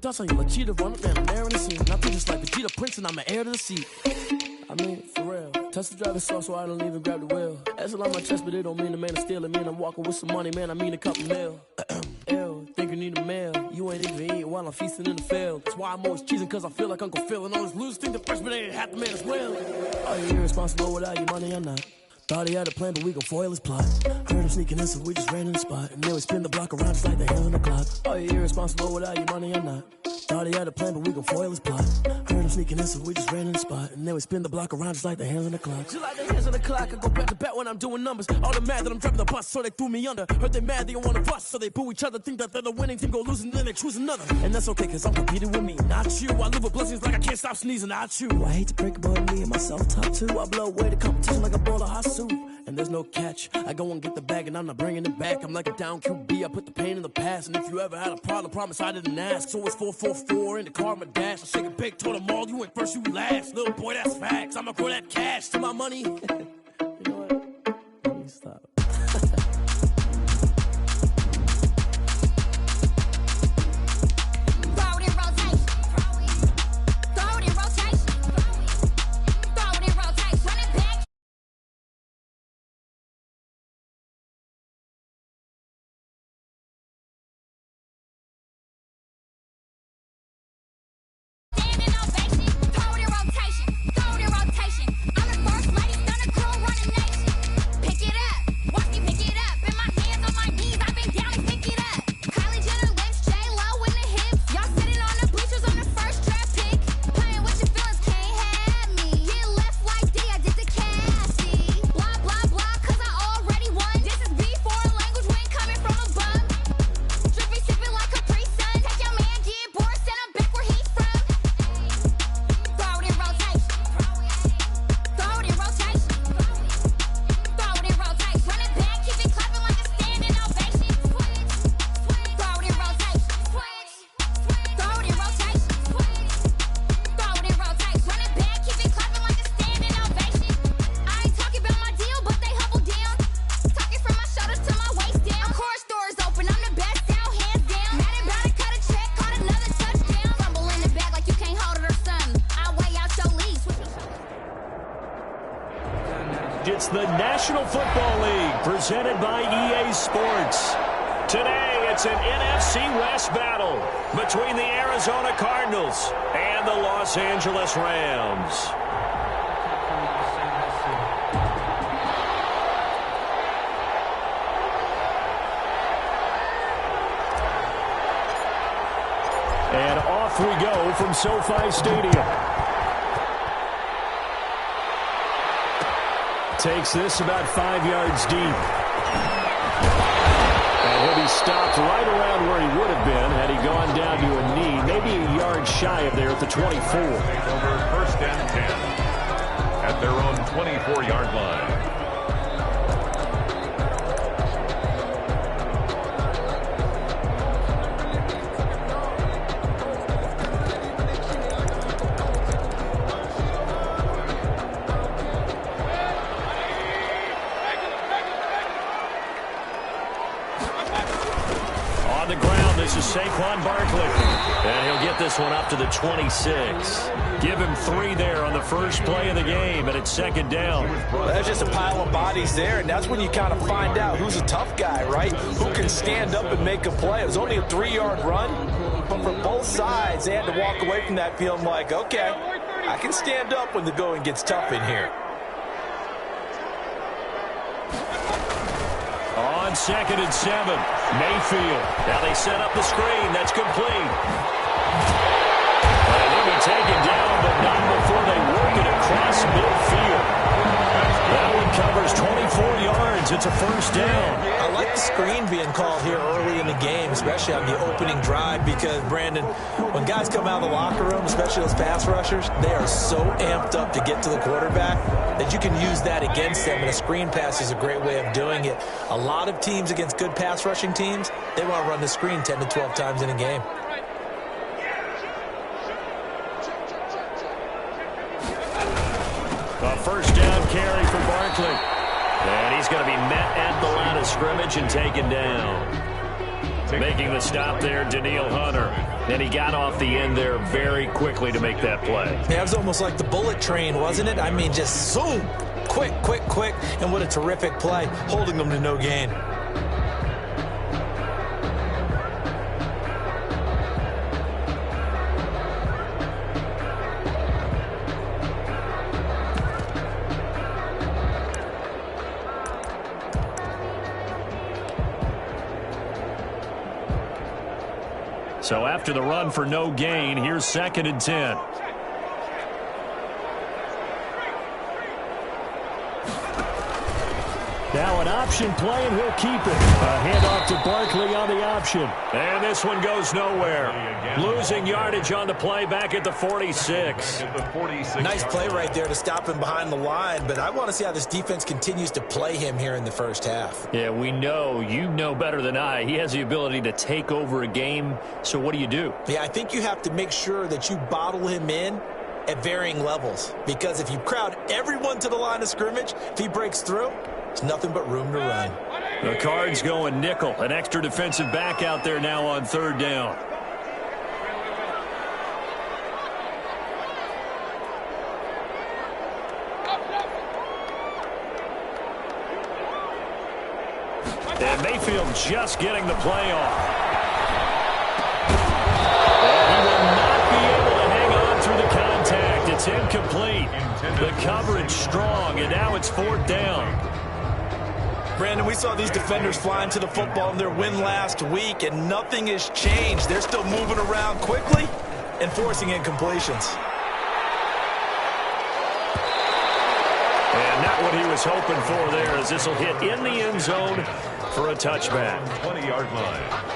dust on you like cheetah, run up, man, I'm there in the scene. And I think just like Vegeta Prince and I'm an heir to the seat. I mean, for real. Tesla driving slow, so I don't even grab the wheel. That's a lot on my chest, but it don't mean the man is stealing. Mean I'm walking with some money, man, I mean a couple mil. Ew, think you need a meal. You ain't even eating while I'm feasting in the field. That's why I'm always cheesing, cause I feel like Uncle Phil. And all those losers think the freshman ain't half the man as well. Are you irresponsible without your money or not? Thought he had a plan, but we gon' foil his plot. Heard him sneaking in, so we just ran in the spot. And then we spin the block around just like the hands on the clock. Are you irresponsible without your money or not? Thought he had a plan, but we gon' foil his plot. Heard him sneaking in, so we just ran in the spot. And then we spin the block around just like the hands on the clock. Just like the hands on the clock, I go back to back when I'm doing numbers. All the mad that I'm driving the bus, so they threw me under. Heard they mad, they don't wanna bust, so they boo each other. Think that they're the winning team, go losing, then they choose another. And that's okay, cause I'm competing with me, not you. I live with blessings like I can't stop sneezing, not you. I hate to break it, but me and myself top two. I blow away the competition like a bowl of hot soup. And there's no catch. I go and get the bag and I'm not bringing it back. I'm like a down QB, I put the pain in the past. And if you ever had a problem, promise I didn't ask. So it's 444 in the car, my dash. I shake a big, told them all, you went first, you last. Little boy, that's facts. I'ma grow that cash to my money. You know what? Let me stop. It's the National Football League presented by EA Sports. Today, it's an NFC West battle between the Arizona Cardinals and the Los Angeles Rams. And off we go from SoFi Stadium. Takes this about 5 yards deep. And he'll be stopped right around where he would have been had he gone down to a knee, maybe a yard shy of there at the 24. Over 1st and 10 at their own 24-yard line. Saquon Barkley, and he'll get this one up to the 26. Give him 3 there on the first play of the game, and it's 2nd down. Well, there's just a pile of bodies there, and that's when you kind of find out who's a tough guy, right? Who can stand up and make a play. It was only a 3-yard run, but for both sides, they had to walk away from that feeling like, okay, I can stand up when the going gets tough in here. On 2nd and 7, Mayfield. Now they set up the screen. That's complete. And he'll be taken down, but not before they work it across midfield. That one covers 24 yards. It's a 1st down. I like the screen being called here early in the game, especially on the opening drive, because, Brandon, when guys come out of the locker room, especially those pass rushers, they are so amped up to get to the quarterback that you can use that against them, and a screen pass is a great way of doing it. A lot of teams against good pass rushing teams, they want to run the screen 10 to 12 times in a game. A 1st down carry for Barkley. And he's going to be met at the line of scrimmage and taken down. Making the stop there, Danielle Hunter. And he got off the end there very quickly to make that play. Yeah, it was almost like the bullet train, wasn't it? I mean, just zoom, quick, quick, quick, and what a terrific play, holding them to no gain. So after the run for no gain, here's 2nd and 10. Now an option play, and he'll keep it. A handoff to Barkley on the option. And this one goes nowhere. Losing yardage on the play back at the 46. Nice play right there to stop him behind the line, but I want to see how this defense continues to play him here in the first half. Yeah, we know, you know better than I, he has the ability to take over a game. So what do you do? Yeah, I think you have to make sure that you bottle him in at varying levels, because if you crowd everyone to the line of scrimmage, if he breaks through, there's nothing but room to run. The Cards going nickel. An extra defensive back out there now on 3rd down. And Mayfield just getting the play off. And he will not be able to hang on through the contact. It's incomplete. The coverage strong, and now it's 4th down. Brandon, we saw these defenders flying to the football in their win last week, and nothing has changed. They're still moving around quickly and forcing incompletions. And not what he was hoping for there, as this will hit in the end zone for a touchback. 20-yard line.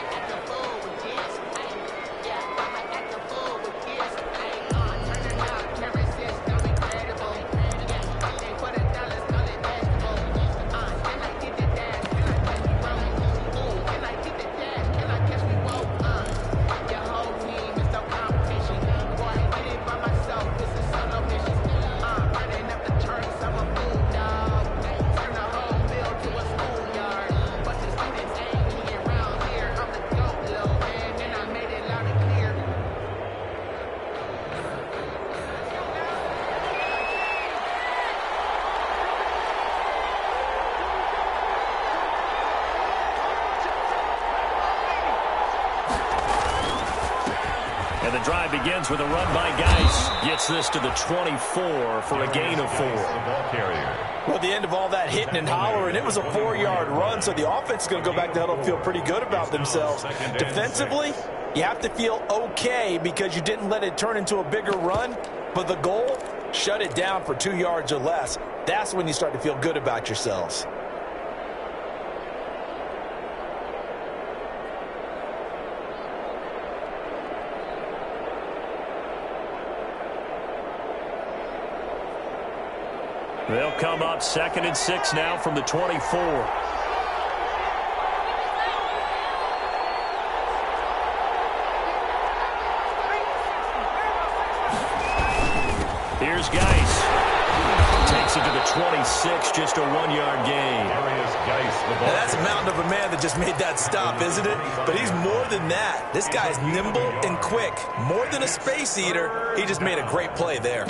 And the drive begins with a run by Geis. Gets this to the 24 for a gain of 4. Well, the end of all that hitting and hollering, it was a 4-yard run, so the offense is going to go back to huddle and feel pretty good about themselves. Defensively, you have to feel okay because you didn't let it turn into a bigger run, but the goal, shut it down for 2 yards or less. That's when you start to feel good about yourselves. They'll come up 2nd and 6 now from the 24. Here's Geis. Takes it to the 26, just a 1-yard gain. Now that's a mountain of a man that just made that stop, isn't it? But he's more than that. This guy's nimble and quick. More than a space eater, he just made a great play there.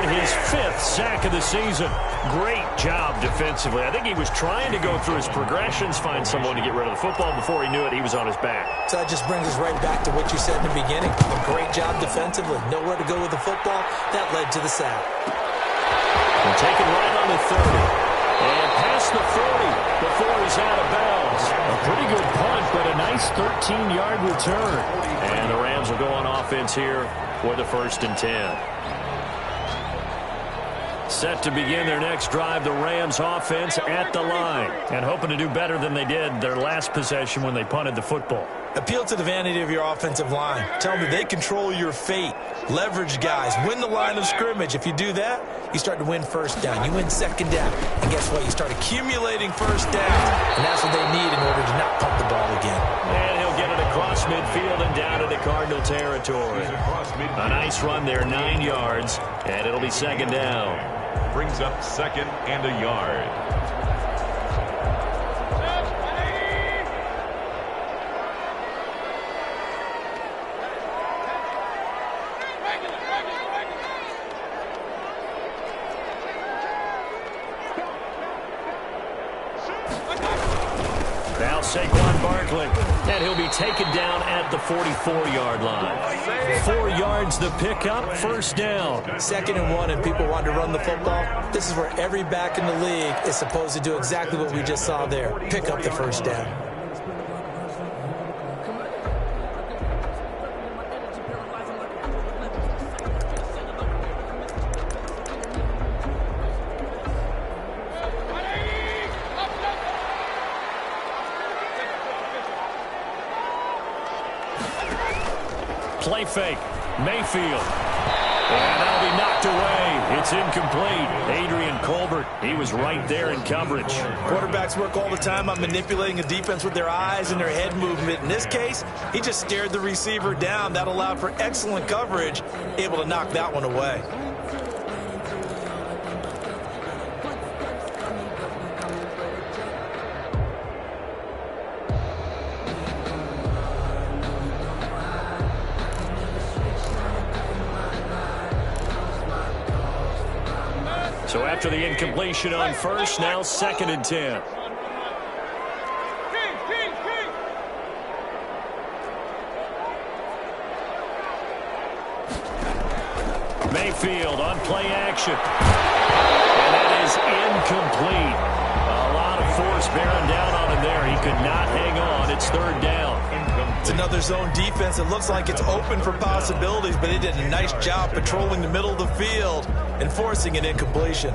His 5th sack of the season. Great job defensively. I think he was trying to go through his progressions, find someone to get rid of the football. Before he knew it, he was on his back. So that just brings us right back to what you said in the beginning. A great job defensively. Nowhere to go with the football. That led to the sack. And taken right on the 30. And past the 40 before he's out of bounds. A pretty good punt, but a nice 13-yard return. And the Rams will go on offense here for the 1st and 10. Set to begin their next drive, the Rams offense at the line. And hoping to do better than they did their last possession when they punted the football. Appeal to the vanity of your offensive line. Tell them that they control your fate. Leverage guys. Win the line of scrimmage. If you do that, you start to win first down. You win second down. And guess what? You start accumulating first downs. And that's what they need in order to not pump the ball again. And he'll get it across midfield and down into Cardinal territory. A nice run there, 9 yards. And it'll be second down. Brings up second and a yard. Now Saquon Barkley, and he'll be taken down at the 44-yard line. 4 yards the pickup, first down. 2nd and 1, and people want to run the football. This is where every back in the league is supposed to do exactly what we just saw there. Pick up the first down. Play fake, Mayfield. And that'll be knocked away. It's incomplete. Adrian Colbert, he was right there in coverage. Quarterbacks work all the time on manipulating a defense with their eyes and their head movement. In this case, he just stared the receiver down. That allowed for excellent coverage, able to knock that one away. So after the incompletion on first, now 2nd and 10. Mayfield on play action. And that is incomplete. A lot of force bearing down on him there. He could not hang on. It's 3rd down. It's another zone defense. It looks like it's open for possibilities, but they did a nice job patrolling the middle of the field and forcing an incompletion.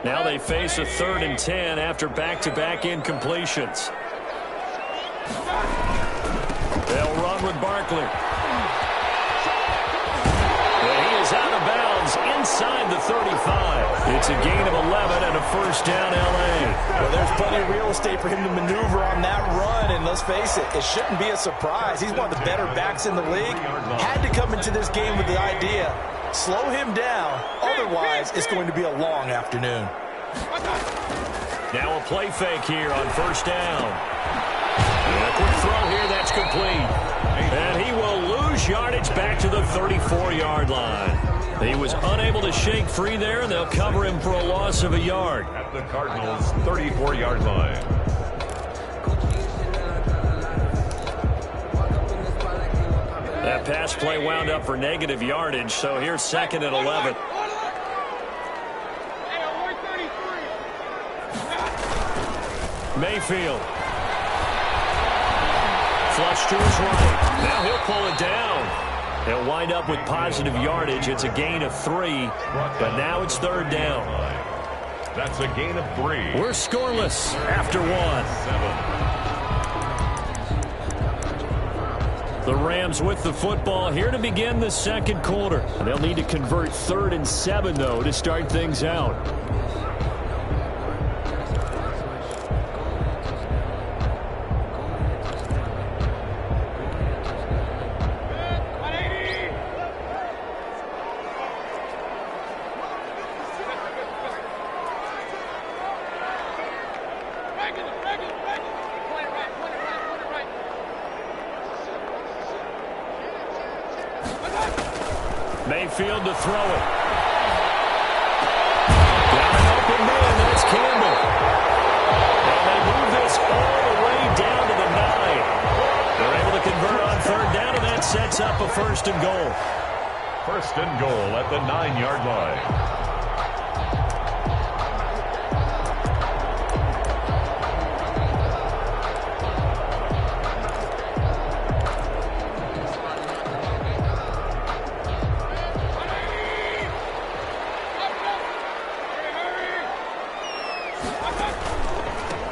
Now they face a 3rd and 10 after back-to-back incompletions. They'll run with Barkley. And he is out of bounds inside the 35. It's a gain of 11 and a first down, L.A. Well, there's plenty of real estate for him to maneuver on that run, and let's face it, it shouldn't be a surprise. He's one of the better backs in the league. Had to come into this game with the idea, slow him down, otherwise it's going to be a long afternoon. Now a play fake here on first down. And a quick throw here, that's complete. And he will lose yardage back to the 34-yard line. He was unable to shake free there, and they'll cover him for a loss of a yard. At the Cardinals' 34-yard line. That pass play wound up for negative yardage, so here's 2nd and 11. Mayfield. Flush to his right. Now he'll pull it down. They'll wind up with positive yardage. It's a gain of 3, but now it's 3rd down. That's a gain of 3. We're scoreless after 1. The Rams with the football here to begin the 2nd quarter. And they'll need to convert 3rd and 7, though, to start things out. Mayfield to throw it. Got an open man, that's Campbell. And they move this all the way down to the 9. They're able to convert on 3rd down, and that sets up a 1st and goal. 1st and goal at the 9-yard line.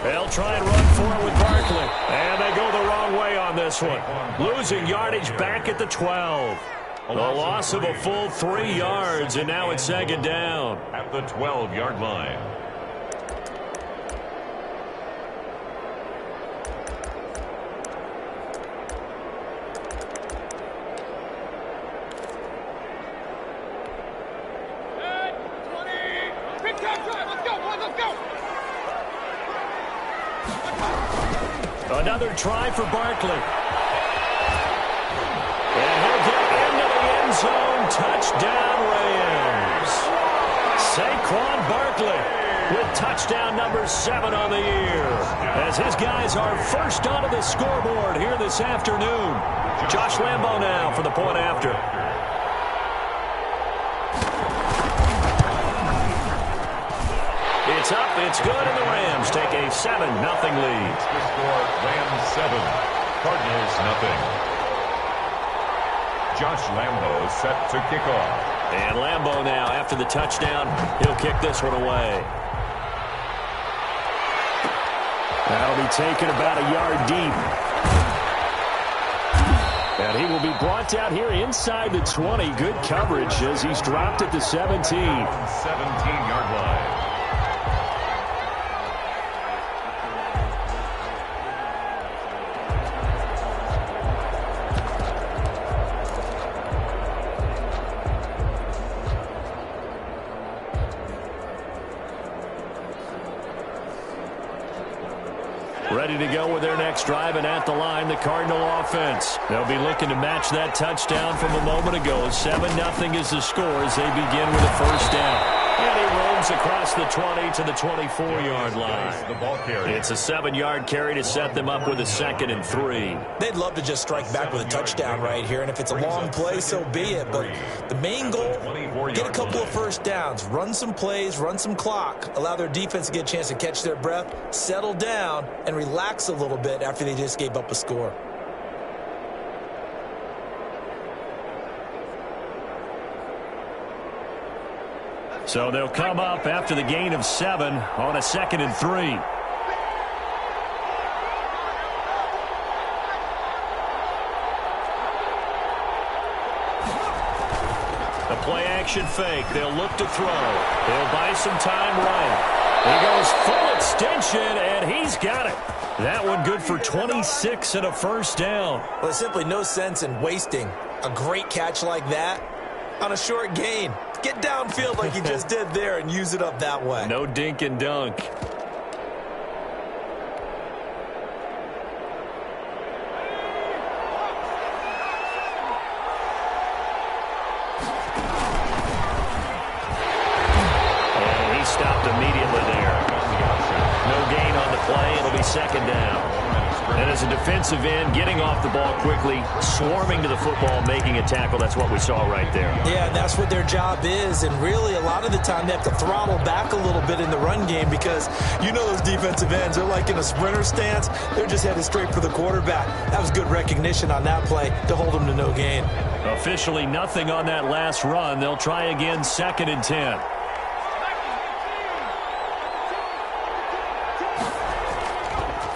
They'll try and run for it with Barkley. And they go the wrong way on this one. Losing yardage back at the 12. The loss of a full 3 yards, and now it's second down. At the 12-yard line. Another try for Barkley. And he'll get into the end zone. Touchdown, Rams. Saquon Barkley with touchdown number 7 on the year, as his guys are first onto the scoreboard here this afternoon. Josh Lambo now for the point after. It's up, it's good, and the Rams take a 7-0 lead. The score, Rams 7, Cardinals 0. Josh Lambo set to kick off. And Lambo now, after the touchdown, he'll kick this one away. That'll be taken about a yard deep. And he will be brought down here inside the 20. Good coverage as he's dropped at the 17. 17-yard line. Ready to go with their next drive, and at the line, the Cardinal offense. They'll be looking to match that touchdown from a moment ago. 7-0 is the score as they begin with a first down. And he roams across the 20 to the 24-yard line. It's a 7-yard carry to set them up with a 2nd and 3. They'd love to just strike back with a touchdown right here, and if it's a long play, so be it. But the main goal, get a couple of first downs, run some plays, run some clock, allow their defense to get a chance to catch their breath, settle down, and relax a little bit after they just gave up a score. So they'll come up after the gain of 7 on a 2nd and 3. The play-action fake. They'll look to throw. They'll buy some time right. He goes full extension, and he's got it. That one good for 26 and a first down. Well, there's simply no sense in wasting a great catch like that on a short gain. Get downfield like you just did there and use it up that way. No dink and dunk. And he stopped immediately there. No gain on the play. It'll be 2nd down. And as a defensive end, getting off the ball quickly, swarming to the football, making a tackle, that's what we saw right there. Yeah, and that's what their job is. And really, a lot of the time, they have to throttle back a little bit in the run game because you know those defensive ends, they're like in a sprinter stance. They're just headed straight for the quarterback. That was good recognition on that play to hold them to no gain. Officially nothing on that last run. They'll try again, 2nd and 10.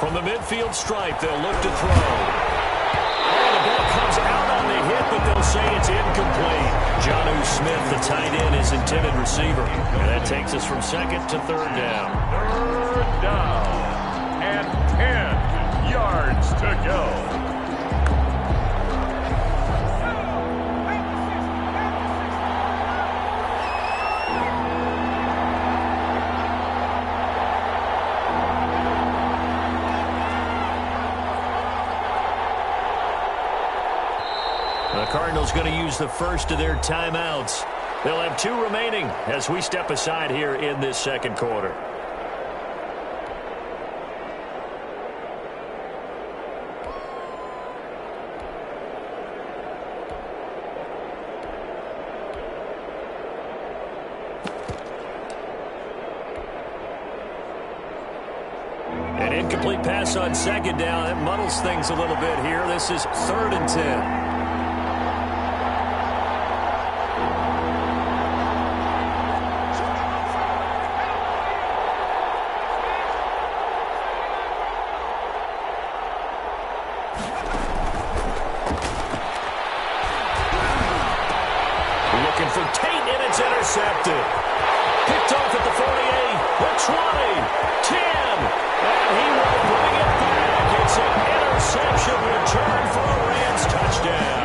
From the midfield stripe, they'll look to throw. Oh, the ball comes out on the hit, but they'll say it's incomplete. Jonnu Smith, the tight end, is intended receiver. And that takes us from 2nd to 3rd down. 3rd down and 10 yards to go. The Cardinals going to use the first of their timeouts. They'll have 2 remaining as we step aside here in this 2nd quarter. An incomplete pass on 2nd down. That muddles things a little bit here. This is 3rd and 10. 20, 10, and he will bring it back. It's an interception return for a Rams touchdown.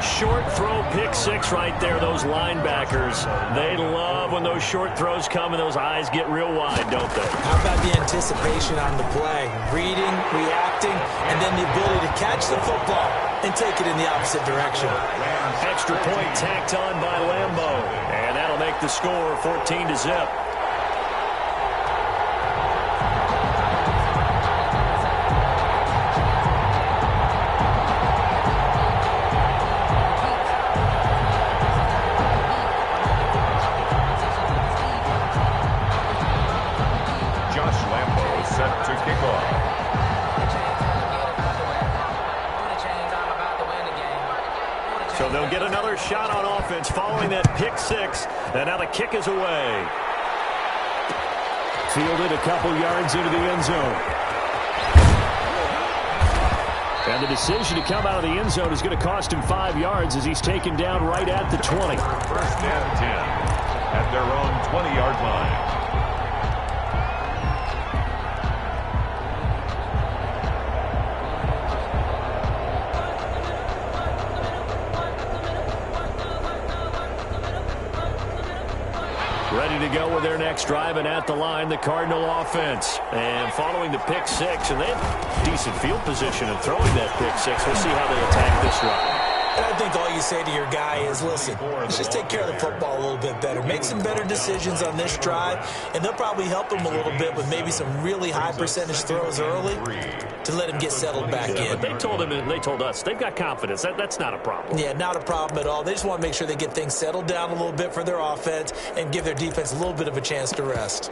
Short throw, pick six right there. Those linebackers, they love when those short throws come and those eyes get real wide, don't they? How about the anticipation on the play? Reading, reacting, and then the ability to catch the football and take it in the opposite direction. Extra point tacked on by Lambo, and that'll make the score 14-0. So they'll get another shot on offense following that pick six. And now the kick is away. Fielded a couple yards into the end zone. And the decision to come out of the end zone is going to cost him 5 yards as he's taken down right at the 20. First and 10 at their own 20-yard line. Ready to go with their next drive, and at the line, the Cardinal offense. And following the pick six, and they have decent field position in throwing that pick six. We'll see how they attack this drive. And I think all you say to your guy is, listen, let's just take care of the football a little bit better. Make some better decisions on this drive, and they'll probably help him a little bit with maybe some really high percentage throws early to let him get settled back in. But they told him, and they told us, they've got confidence. That's not a problem. Yeah, not a problem at all. They just want to make sure they get things settled down a little bit for their offense and give their defense a little bit of a chance to rest.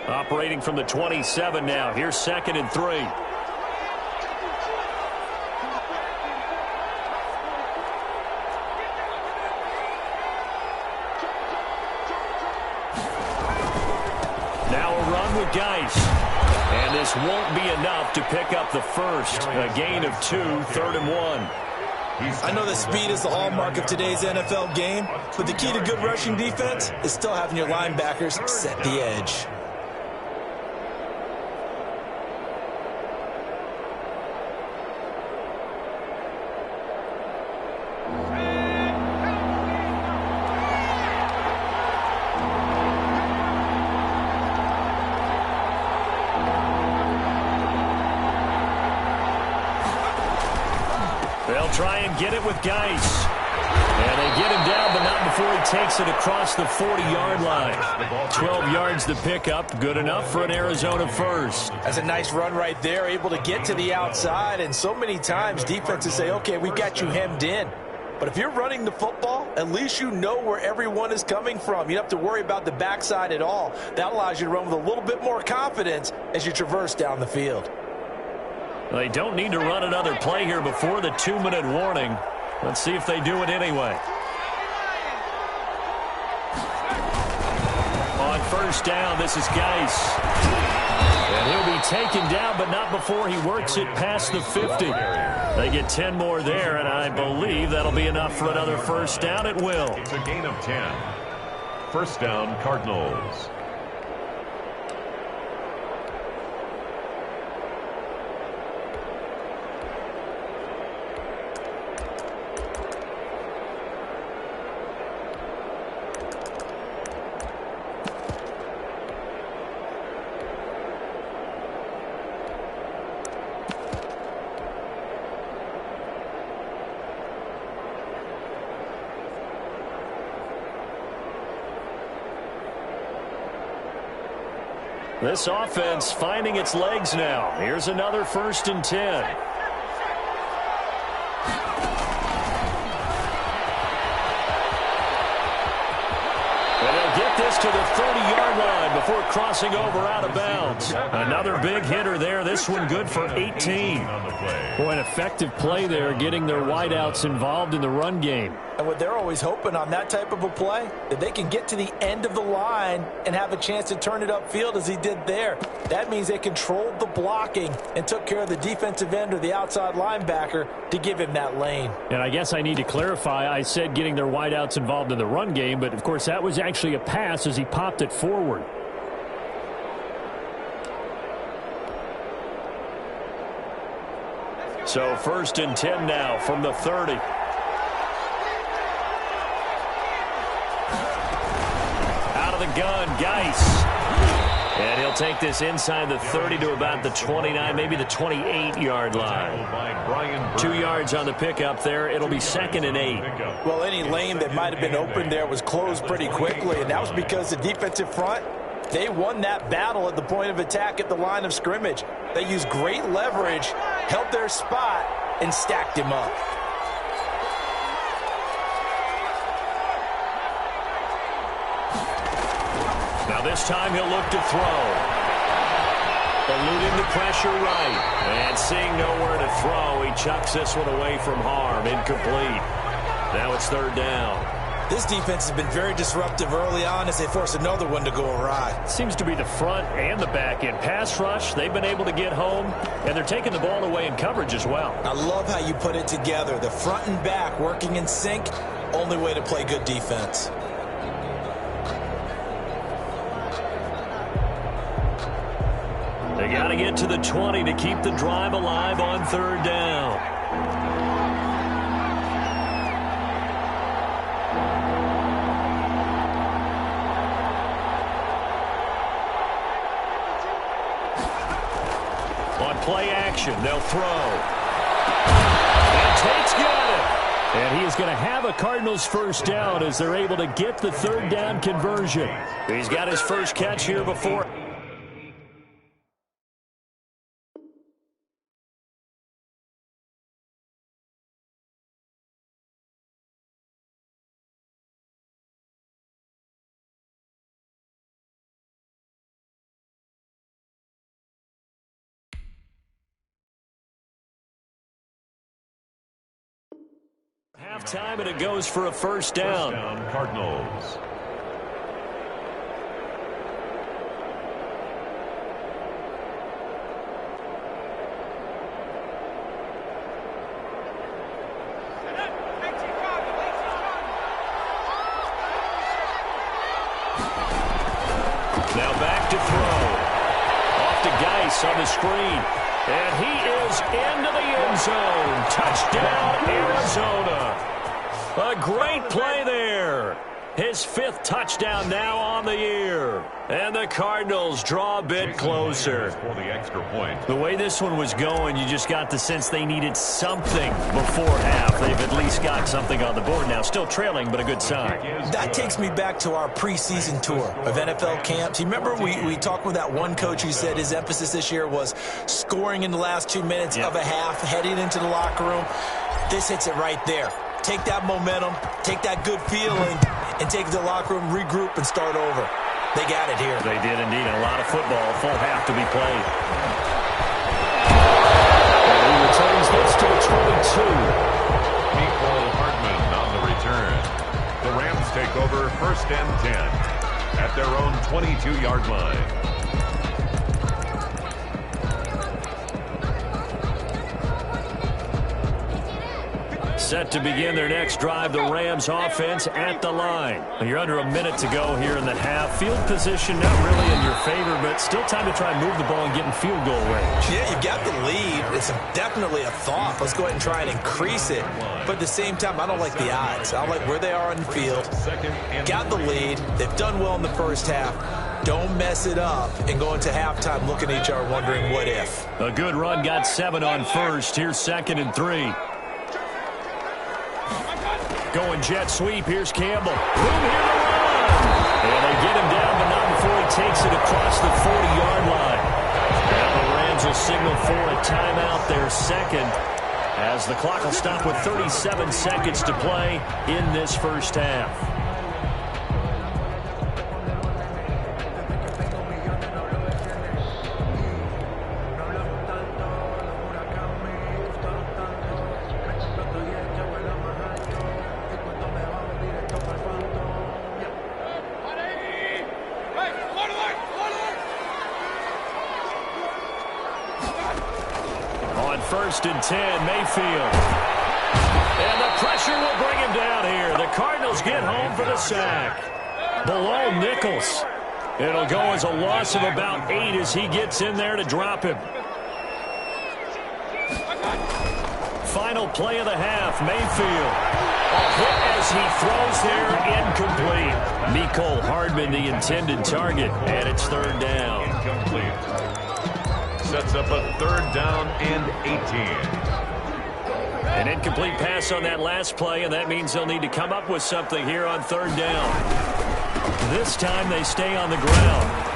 Operating from the 27 now. Here's 2nd and 3. Now a run with Geis. And this won't be enough to pick up the first. A gain of 2, 3rd and 1. I know that speed is the hallmark of today's NFL game, but the key to good rushing defense is still having your linebackers set the edge. They'll try and get it with Geis. And they get him down, but not before he takes it across the 40-yard line. 12 yards to pick up. Good enough for an Arizona first. That's a nice run right there, able to get to the outside. And so many times defenses say, okay, we've got you hemmed in. But if you're running the football, at least you know where everyone is coming from. You don't have to worry about the backside at all. That allows you to run with a little bit more confidence as you traverse down the field. They don't need to run another play here before the 2-minute warning. Let's see if they do it anyway. On first down, this is Geis. And he'll be taken down, but not before he works it past the 50. They get 10 more there, and I believe that'll be enough for another first down. It will. It's a gain of 10. First down, Cardinals. This offense finding its legs now. Here's another 1st and 10. And they'll get this to the 30-yard line before crossing over out of bounds. Another big hitter there. This one good for 18. Boy, an effective play there, getting their wideouts involved in the run game. And what they're always hoping on that type of a play, that they can get to the end of the line and have a chance to turn it upfield as he did there. That means they controlled the blocking and took care of the defensive end or the outside linebacker to give him that lane. And I guess I need to clarify, I said getting their wideouts involved in the run game, but of course that was actually a pass as he popped it forward. So 1st and 10 now from the 30. Gun, Geis. And he'll take this inside the 30 to about the 29, maybe the 28-yard line. 2 yards on the pickup there. It'll be 2nd and 8. Well, any lane that might have been open there was closed pretty quickly, and that was because the defensive front, they won that battle at the point of attack at the line of scrimmage. They used great leverage, held their spot, and stacked him up. Now this time he'll look to throw. Eluding the pressure right. And seeing nowhere to throw, he chucks this one away from harm. Incomplete. Now it's 3rd down. This defense has been very disruptive early on as they force another one to go awry. Seems to be the front and the back end. Pass rush, they've been able to get home, and they're taking the ball away in coverage as well. I love how you put it together. The front and back working in sync, only way to play good defense. They got to get to the 20 to keep the drive alive on 3rd down. On play action, they'll throw. And Tate's got it. And he is going to have a Cardinals 1st down as they're able to get the 3rd down conversion. He's got his first catch here before. Halftime, and it goes for a 1st down. 1st down, Cardinals. Now back to throw. Off to Geis on the screen. And he is into the end zone. Touchdown, Arizona. A great play there. His 5th touchdown now on the year. And the Cardinals draw a bit closer. For the extra point. The way this one was going, you just got the sense they needed something before half. They've at least got something on the board now. Still trailing, but a good sign. That takes me back to our preseason tour of NFL camps. You remember we talked with that one coach who said his emphasis this year was scoring in the last 2 minutes of a half, heading into the locker room. This hits it right there. Take that momentum, take that good feeling, and take the locker room, regroup, and start over. They got it here. They did indeed. A lot of football, full half to be played. And he returns this to the 22. Nicole Hardman on the return. The Rams take over 1st and 10 at their own 22-yard line. Set to begin their next drive, the Rams offense at the line. You're under a minute to go here in the half. Field position not really in your favor, but still time to try and move the ball and get in field goal range. Yeah, you've got the lead. It's definitely a thought. Let's go ahead and try and increase it. But at the same time, I don't like the odds. I like where they are on the field. Got the lead. They've done well in the 1st half. Don't mess it up and go into halftime looking at each other wondering what if. A good run, got 7 on 1st. Here's 2nd and 3. Going jet sweep. Here's Campbell. Room here to run. And they get him down, but not before he takes it across the 40-yard line. Now the Rams will signal for a timeout, their 2nd, as the clock will stop with 37 seconds to play in this 1st half. first and 10. Mayfield. And the pressure will bring him down here. The Cardinals get home for the sack. Below Nichols. It'll go as a loss of about 8 as he gets in there to drop him. Final play of the half, Mayfield. A hit as he throws there, incomplete. Mecole Hardman, the intended target, and it's third down. Incomplete. Sets up a third down and 18. An incomplete pass on that last play, and that means they'll need to come up with something here on third down. This time they stay on the ground.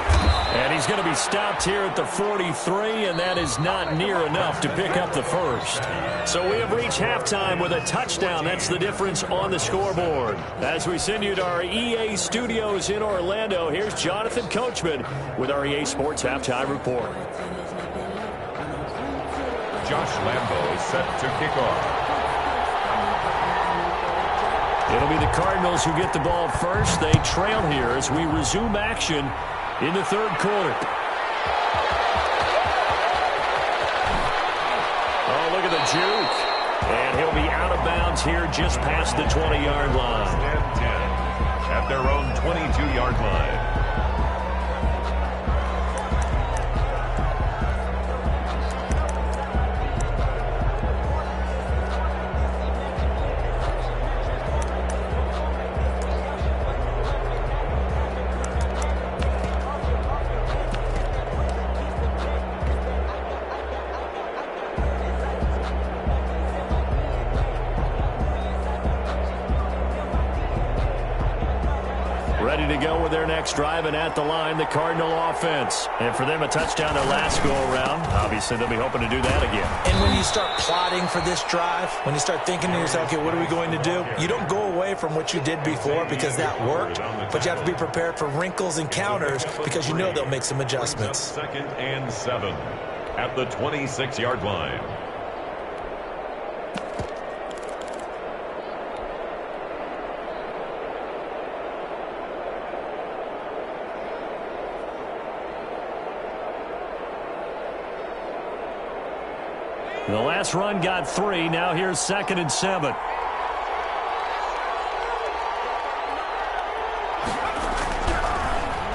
And he's going to be stopped here at the 43, and that is not near enough to pick up the first. So we have reached halftime with a touchdown. That's the difference on the scoreboard. As we send you to our EA studios in Orlando, here's Jonathan Coachman with our EA Sports Halftime Report. Josh Lambo is set to kick off. It'll be the Cardinals who get the ball first. They trail here as we resume action in the third quarter. Oh, look at the juke. And he'll be out of bounds here just past the 20-yard line. And 10 at their own 22-yard line. Ready to go with their next drive, and at the line, the Cardinal offense. And for them, a touchdown their last go-around. Obviously, they'll be hoping to do that again. And when you start plotting for this drive, when you start thinking to yourself, okay, what are we going to do? You don't go away from what you did before because that worked, but you have to be prepared for wrinkles and counters because you know they'll make some adjustments. Second and 7 at the 26-yard line. The last run got 3. Now here's second and 7.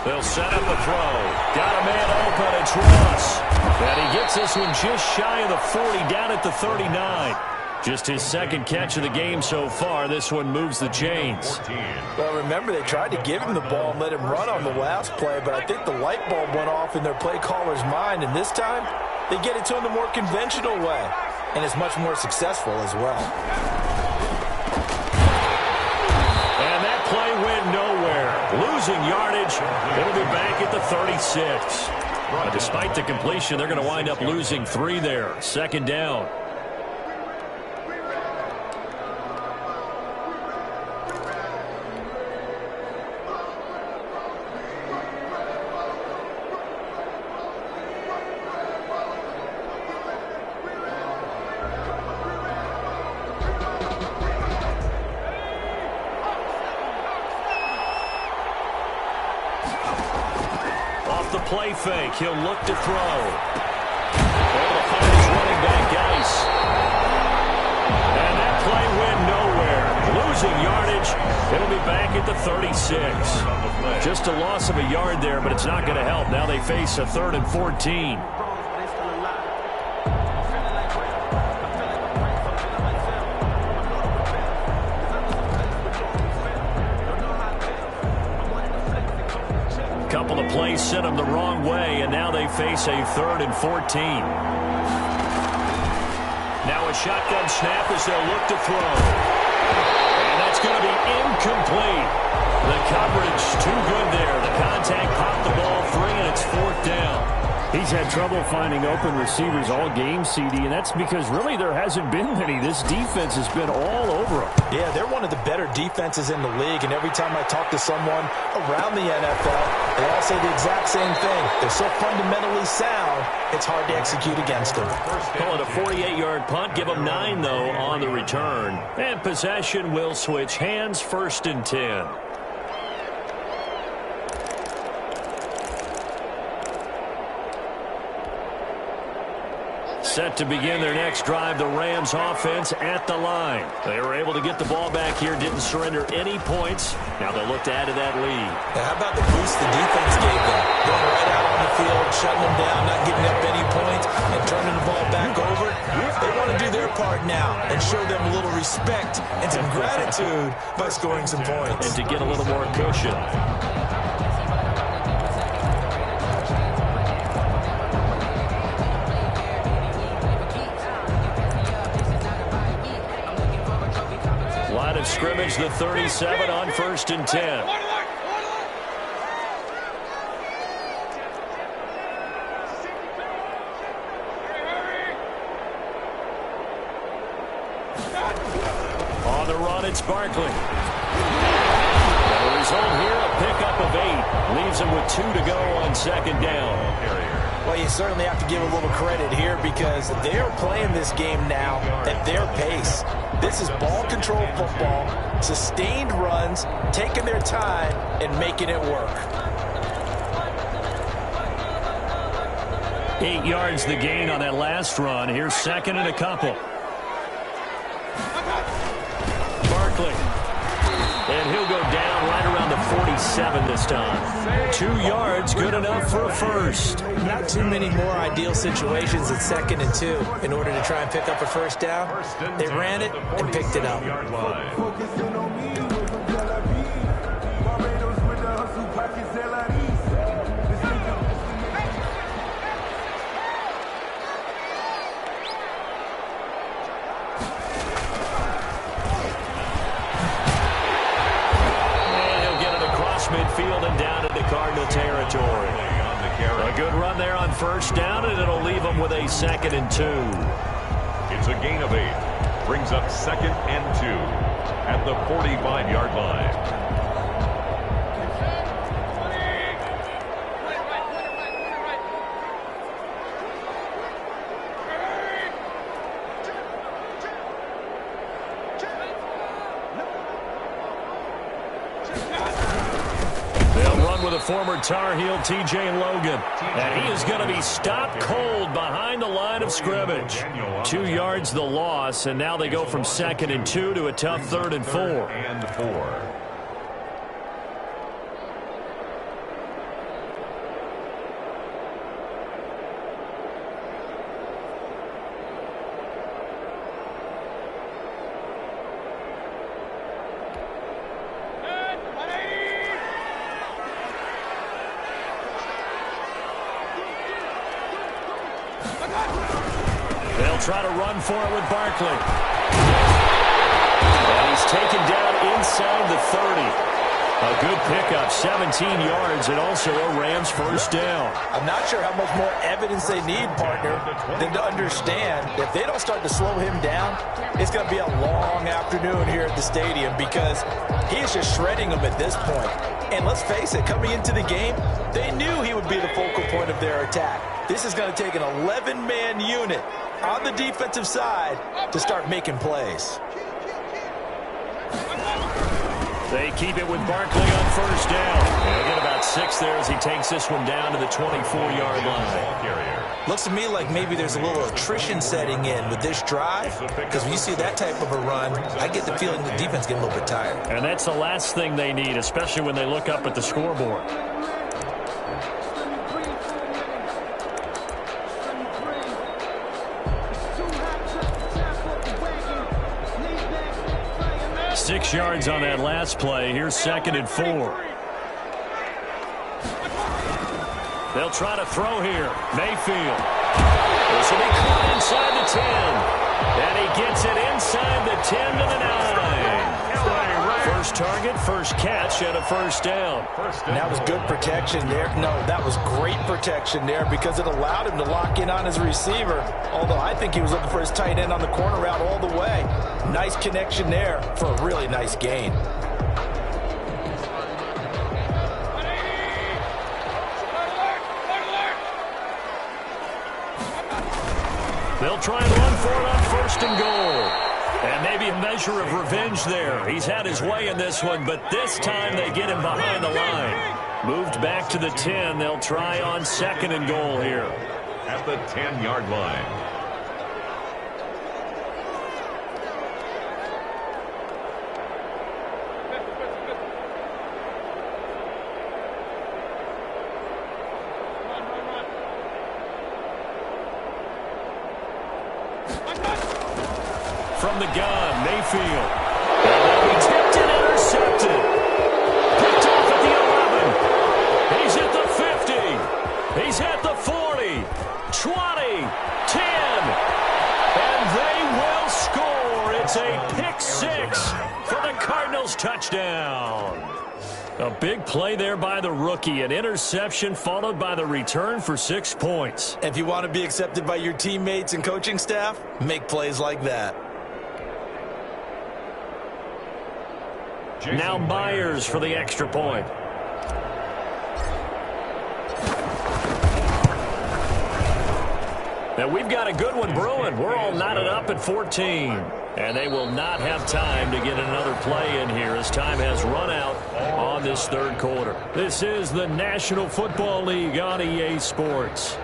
They'll set up the throw. Got a man open. It's Ross. And he gets this one just shy of the 40, down at the 39. Just his second catch of the game so far. This one moves the chains. Well, remember, they tried to give him the ball and let him run on the last play, but I think the light bulb went off in their play caller's mind, and this time they get it to him the more conventional way, and it's much more successful as well. And that play went nowhere. Losing yardage. It'll be back at the 36. But despite the completion, they're going to wind up losing 3 there. Second down. The play fake. He'll look to throw. Able to find his running back, Geis. And that play went nowhere. Losing yardage. It'll be back at the 36. Just a loss of a yard there, but it's not going to help. Now they face a 3rd and 14. Couple of plays sent them the wrong way, and now they face a 3rd and 14. Now a shotgun snap as they'll look to throw. And that's going to be incomplete. The coverage too good there. The contact popped the ball free, and it's 4th down. He's had trouble finding open receivers all game, CD, and that's because really there hasn't been many. This defense has been all over them. Yeah, they're one of the better defenses in the league, and every time I talk to someone around the NFL, they all say the exact same thing. They're so fundamentally sound, it's hard to execute against them. Call it a 48-yard punt. Give them 9, though, on the return. And possession will switch hands, 1st and 10. Set to begin their next drive, the Rams offense at the line. They were able to get the ball back here, didn't surrender any points. Now they'll look to add to that lead. Now, how about the boost the defense gave them? Going right out on the field, shutting them down, not giving up any points, and turning the ball back over. They want to do their part now and show them a little respect and some gratitude by scoring some points. And to get a little more cushion. Line of scrimmage, the 37 on 1st and 10. On the run, it's Barkley. And the result here, a pickup of 8. Leaves him with 2 to go on 2nd down. Well, you certainly have to give a little credit here because they're playing this game now at their pace. This is ball control football, sustained runs, taking their time, and making it work. 8 yards the gain on that last run. Here's 2nd and a couple. Barkley. And he'll go down right around the 47 this time. 2 yards, good enough for a first. Not too many more ideal situations at 2nd and 2 in order to try and pick up a first down. They ran it and picked it up. Midfield and down into Cardinal territory. A good run there on 1st down, and it'll leave them with a 2nd and 2. It's a gain of 8. Brings up 2nd and 2 at the 45-yard line. With a former Tar Heel, T.J. Logan. And he is going to be stopped cold behind the line of scrimmage. 2 yards the loss, and now they go from 2nd and 2 to a tough 3rd and 4. They'll try to run for it with Barkley. And he's taken down inside the 30. A good pickup, 17 yards, and also a Rams first down. I'm not sure how much more evidence they need, partner, than to understand if they don't start to slow him down, it's going to be a long afternoon here at the stadium because he is just shredding them at this point. And let's face it, coming into the game, they knew he would be the focal point of their attack. This is going to take an 11-man unit on the defensive side to start making plays. They keep it with Barkley on 1st down. And they'll get about 6 there as he takes this one down to the 24-yard line. Looks to me like maybe there's a little attrition setting in with this drive, because when you see that type of a run, I get the feeling the defense getting a little bit tired. And that's the last thing they need, especially when they look up at the scoreboard. Six yards on that last play. Here's 2nd and 4. They'll try to throw here. Mayfield. This will be caught inside the 10. And he gets it inside the 10 to the 9. First target, first catch, and a first down. And that was good protection there. No, that was great protection there because it allowed him to lock in on his receiver. Although I think he was looking for his tight end on the corner route all the way. Nice connection there for a really nice gain. They'll try and run for it on 1st and goal. And maybe a measure of revenge there. He's had his way in this one, but this time they get him behind the line. Moved back to the 10. They'll try on 2nd and goal here. At the 10-yard line. from the gun. Mayfield. And they'll be tipped and intercepted. Picked off at the 11. He's at the 50. He's at the 40. 20. 10. And they will score. It's a pick six for the Cardinals touchdown. A big play there by the rookie. An interception followed by the return for 6 points. If you want to be accepted by your teammates and coaching staff, make plays like that. Now Myers for the extra point. Now we've got a good one brewing. We're all knotted up at 14. And they will not have time to get another play in here as time has run out on this third quarter. This is the National Football League on EA Sports.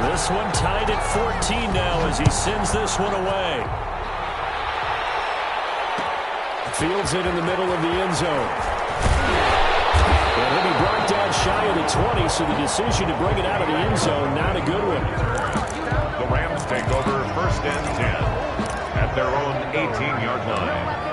This one tied at 14 now as he sends this one away. Fields it in the middle of the end zone. And he'll be brought down shy of the 20, so the decision to bring it out of the end zone, not a good one. The Rams take over 1st and 10 at their own 18-yard line.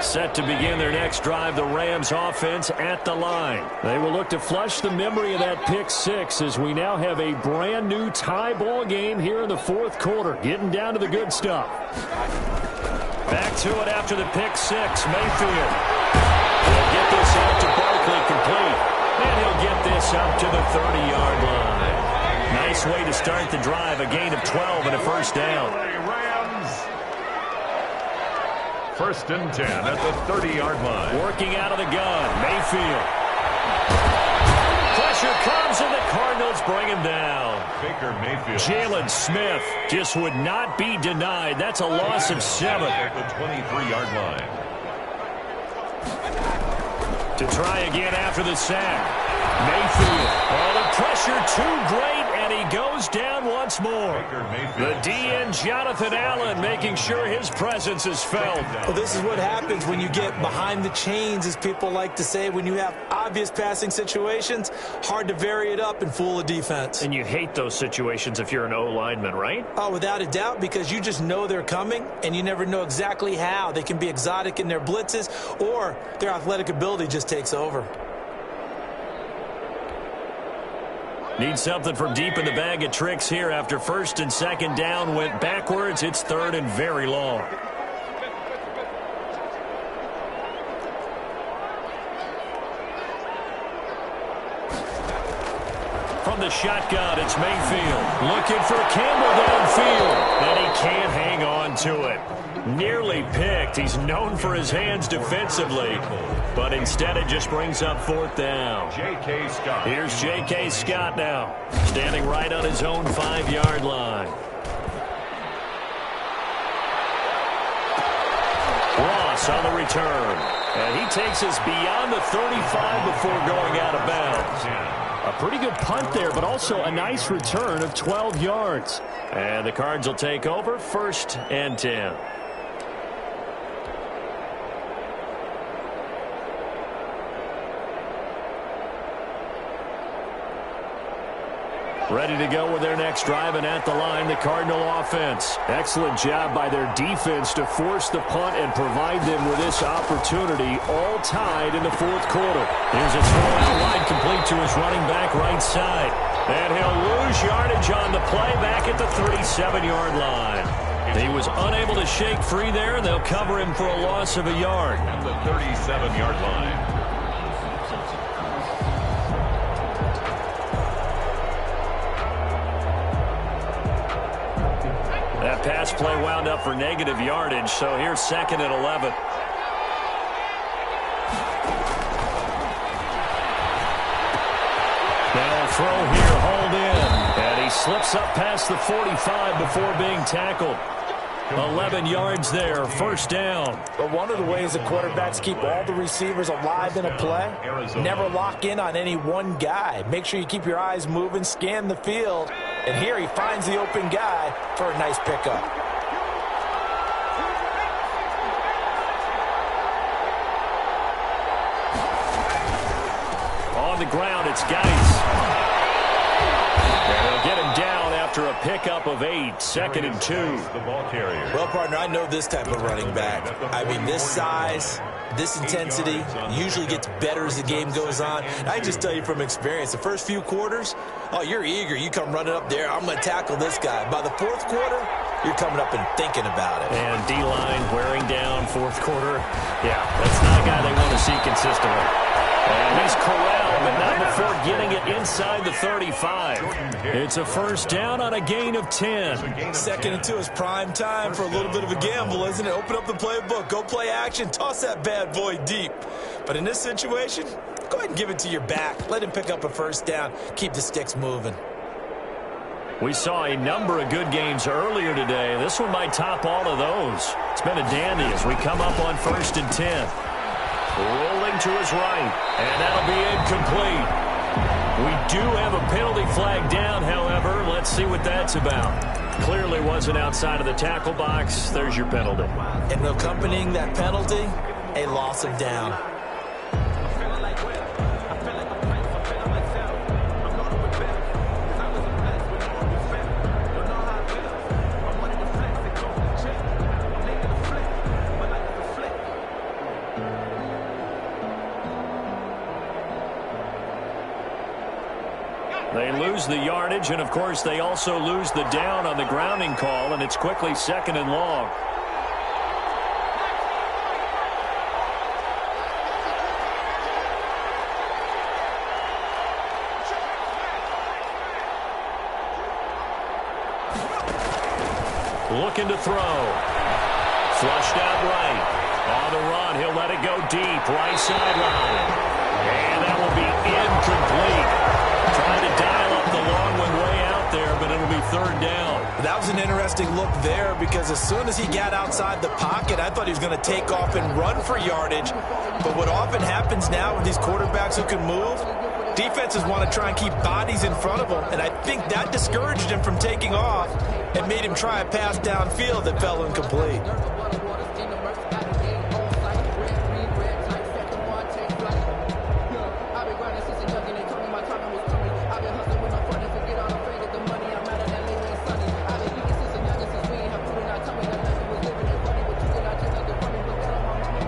Set to begin their next drive, the Rams offense at the line. They will look to flush the memory of that pick six as we now have a brand new tie ball game here in the fourth quarter. Getting down to the good stuff. Back to it after the pick six. Mayfield will get this out to Barkley complete. And he'll get this up to the 30-yard line. Nice way to start the drive. A gain of 12 and a first down. Rams. 1st and 10 at the 30-yard line. Working out of the gun. Mayfield. Pressure comes and the Cardinals bring him down. Baker Mayfield. Jalen Smith just would not be denied. That's a loss of 7. At the 23-yard line. To try again after the sack. Mayfield. Oh, the pressure too great, and he goes down once more. The DN Jonathan Allen making sure his presence is felt. Well, this is what happens when you get behind the chains, as people like to say. When you have obvious passing situations, hard to vary it up and fool a defense. And you hate those situations if you're an O-lineman, right? Oh, without a doubt, because you just know they're coming, and you never know exactly how. They can be exotic in their blitzes, or their athletic ability just takes over. Need something from deep in the bag of tricks here after 1st and 2nd down went backwards. It's 3rd and very long. From the shotgun, it's Mayfield. Looking for Campbell downfield. And he can't hang on to it. Nearly picked. He's known for his hands defensively. But instead it just brings up 4th down. J.K. Scott. Here's J.K. Scott now. Standing right on his own 5-yard line. Ross on the return. And he takes us beyond the 35 before going out of bounds. A pretty good punt there, but also a nice return of 12 yards. And the Cards will take over 1st and 10. Ready to go with their next drive, and at the line, the Cardinal offense. Excellent job by their defense to force the punt and provide them with this opportunity, all tied in the fourth quarter. Here's a throw out wide, complete to his running back right side. And he'll lose yardage on the play back at the 37-yard line. He was unable to shake free there, and they'll cover him for a loss of a yard. At the 37-yard line. That pass play wound up for negative yardage, so here's 2nd and 11. Now throw here, hold in. And he slips up past the 45 before being tackled. 11 yards there, 1st down. But one of the ways that quarterbacks keep all the receivers alive in a play, never lock in on any one guy. Make sure you keep your eyes moving, scan the field, and here he finds the open guy for a nice pickup. on the ground. It's Geis. And they'll get him down after a pickup of 8, 2nd and 2. Well, partner, I know this type of running back. I mean, this size, this intensity usually gets better as the game goes on. I can just tell you from experience, the first few quarters, oh, you're eager. You come running up there, I'm going to tackle this guy. By the fourth quarter, you're coming up and thinking about it. And D-line wearing down fourth quarter. Yeah, that's not a guy they want to see consistently. And he's corralled, but not before getting it inside the 35. It's a first down on a gain of 10. 2nd and 2 is prime time for a little bit of a gamble, isn't it? Open up the playbook, go play action, toss that bad boy deep. But in this situation, go ahead and give it to your back. Let him pick up a first down. Keep the sticks moving. We saw a number of good games earlier today. This one might top all of those. It's been a dandy as we come up on 1st and 10. Rolling to his right, and that'll be incomplete. We do have a penalty flag down, however. Let's see what that's about. Clearly wasn't outside of the tackle box. There's your penalty. And accompanying that penalty, a loss of down. They lose the yardage, and, of course, they also lose the down on the grounding call, and it's quickly 2nd and long. Looking to throw. Flushed out right. On the run, he'll let it go deep. Right sideline. And that will be incomplete. Trying to dial up the long one way out there, but it'll be 3rd down. That was an interesting look there because as soon as he got outside the pocket, I thought he was going to take off and run for yardage. But what often happens now with these quarterbacks who can move, defenses want to try and keep bodies in front of them, and I think that discouraged him from taking off and made him try a pass downfield that fell incomplete.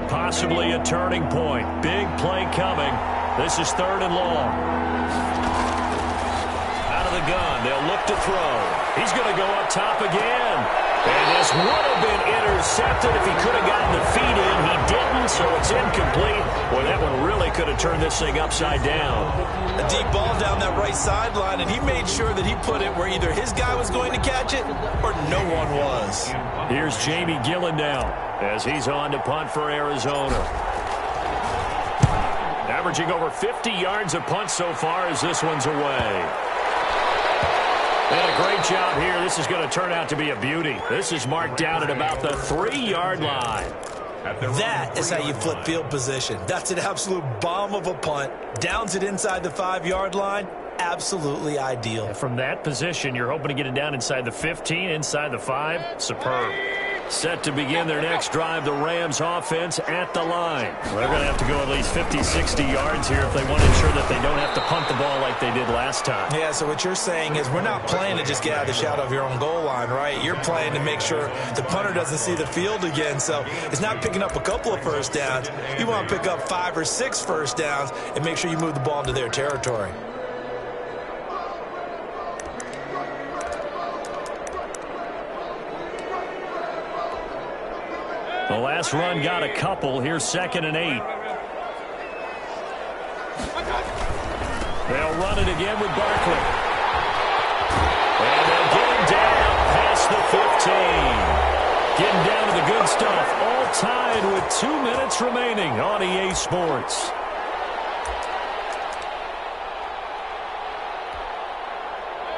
Possibly a turning point. Big play coming. This is 3rd and long. Out of the gun. They'll look to throw. He's going to go up top again. And this would have been intercepted if he could have gotten the feet in. He didn't, so it's incomplete. Boy, that one really could have turned this thing upside down. A deep ball down that right sideline, and he made sure that he put it where either his guy was going to catch it or no one was. Here's Jamie Gillen now as he's on to punt for Arizona. Averaging over 50 yards a punt so far as this one's away. And a great job here. This is going to turn out to be a beauty. This is marked down at about the 3-yard line. That is how you flip field position. That's an absolute bomb of a punt. Downs it inside the 5-yard line. Absolutely ideal. From that position, you're hoping to get it down inside the 15, inside the 5. Superb. Set to begin their next drive, the Rams offense at the line. They're going to have to go at least 50, 60 yards here if they want to ensure that they don't have to punt the ball like they did last time. Yeah, so what you're saying is we're not playing to just get out of the shadow of your own goal line, right? You're playing to make sure the punter doesn't see the field again. So it's not picking up a couple of first downs. You want to pick up 5 or 6 first downs and make sure you move the ball into their territory. The last run got a couple. Here's 2nd and 8. They'll run it again with Barkley. And they'll get him down past the 15. Getting down to the good stuff. All tied with 2 minutes remaining on EA Sports.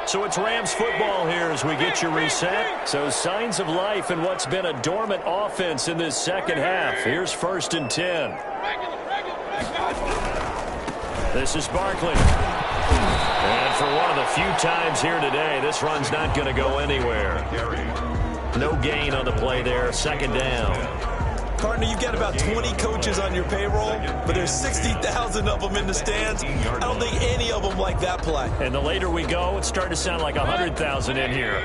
So it's Rams football here as we get you reset. So signs of life in what's been a dormant offense in this second half. Here's 1st and 10. This is Barkley. And for one of the few times here today, this run's not going to go anywhere. No gain on the play there. 2nd down. Partner, you've got about 20 coaches on your payroll, but there's 60,000 of them in the stands. I don't think any of them like that play. And the later we go, it's starting to sound like 100,000 in here.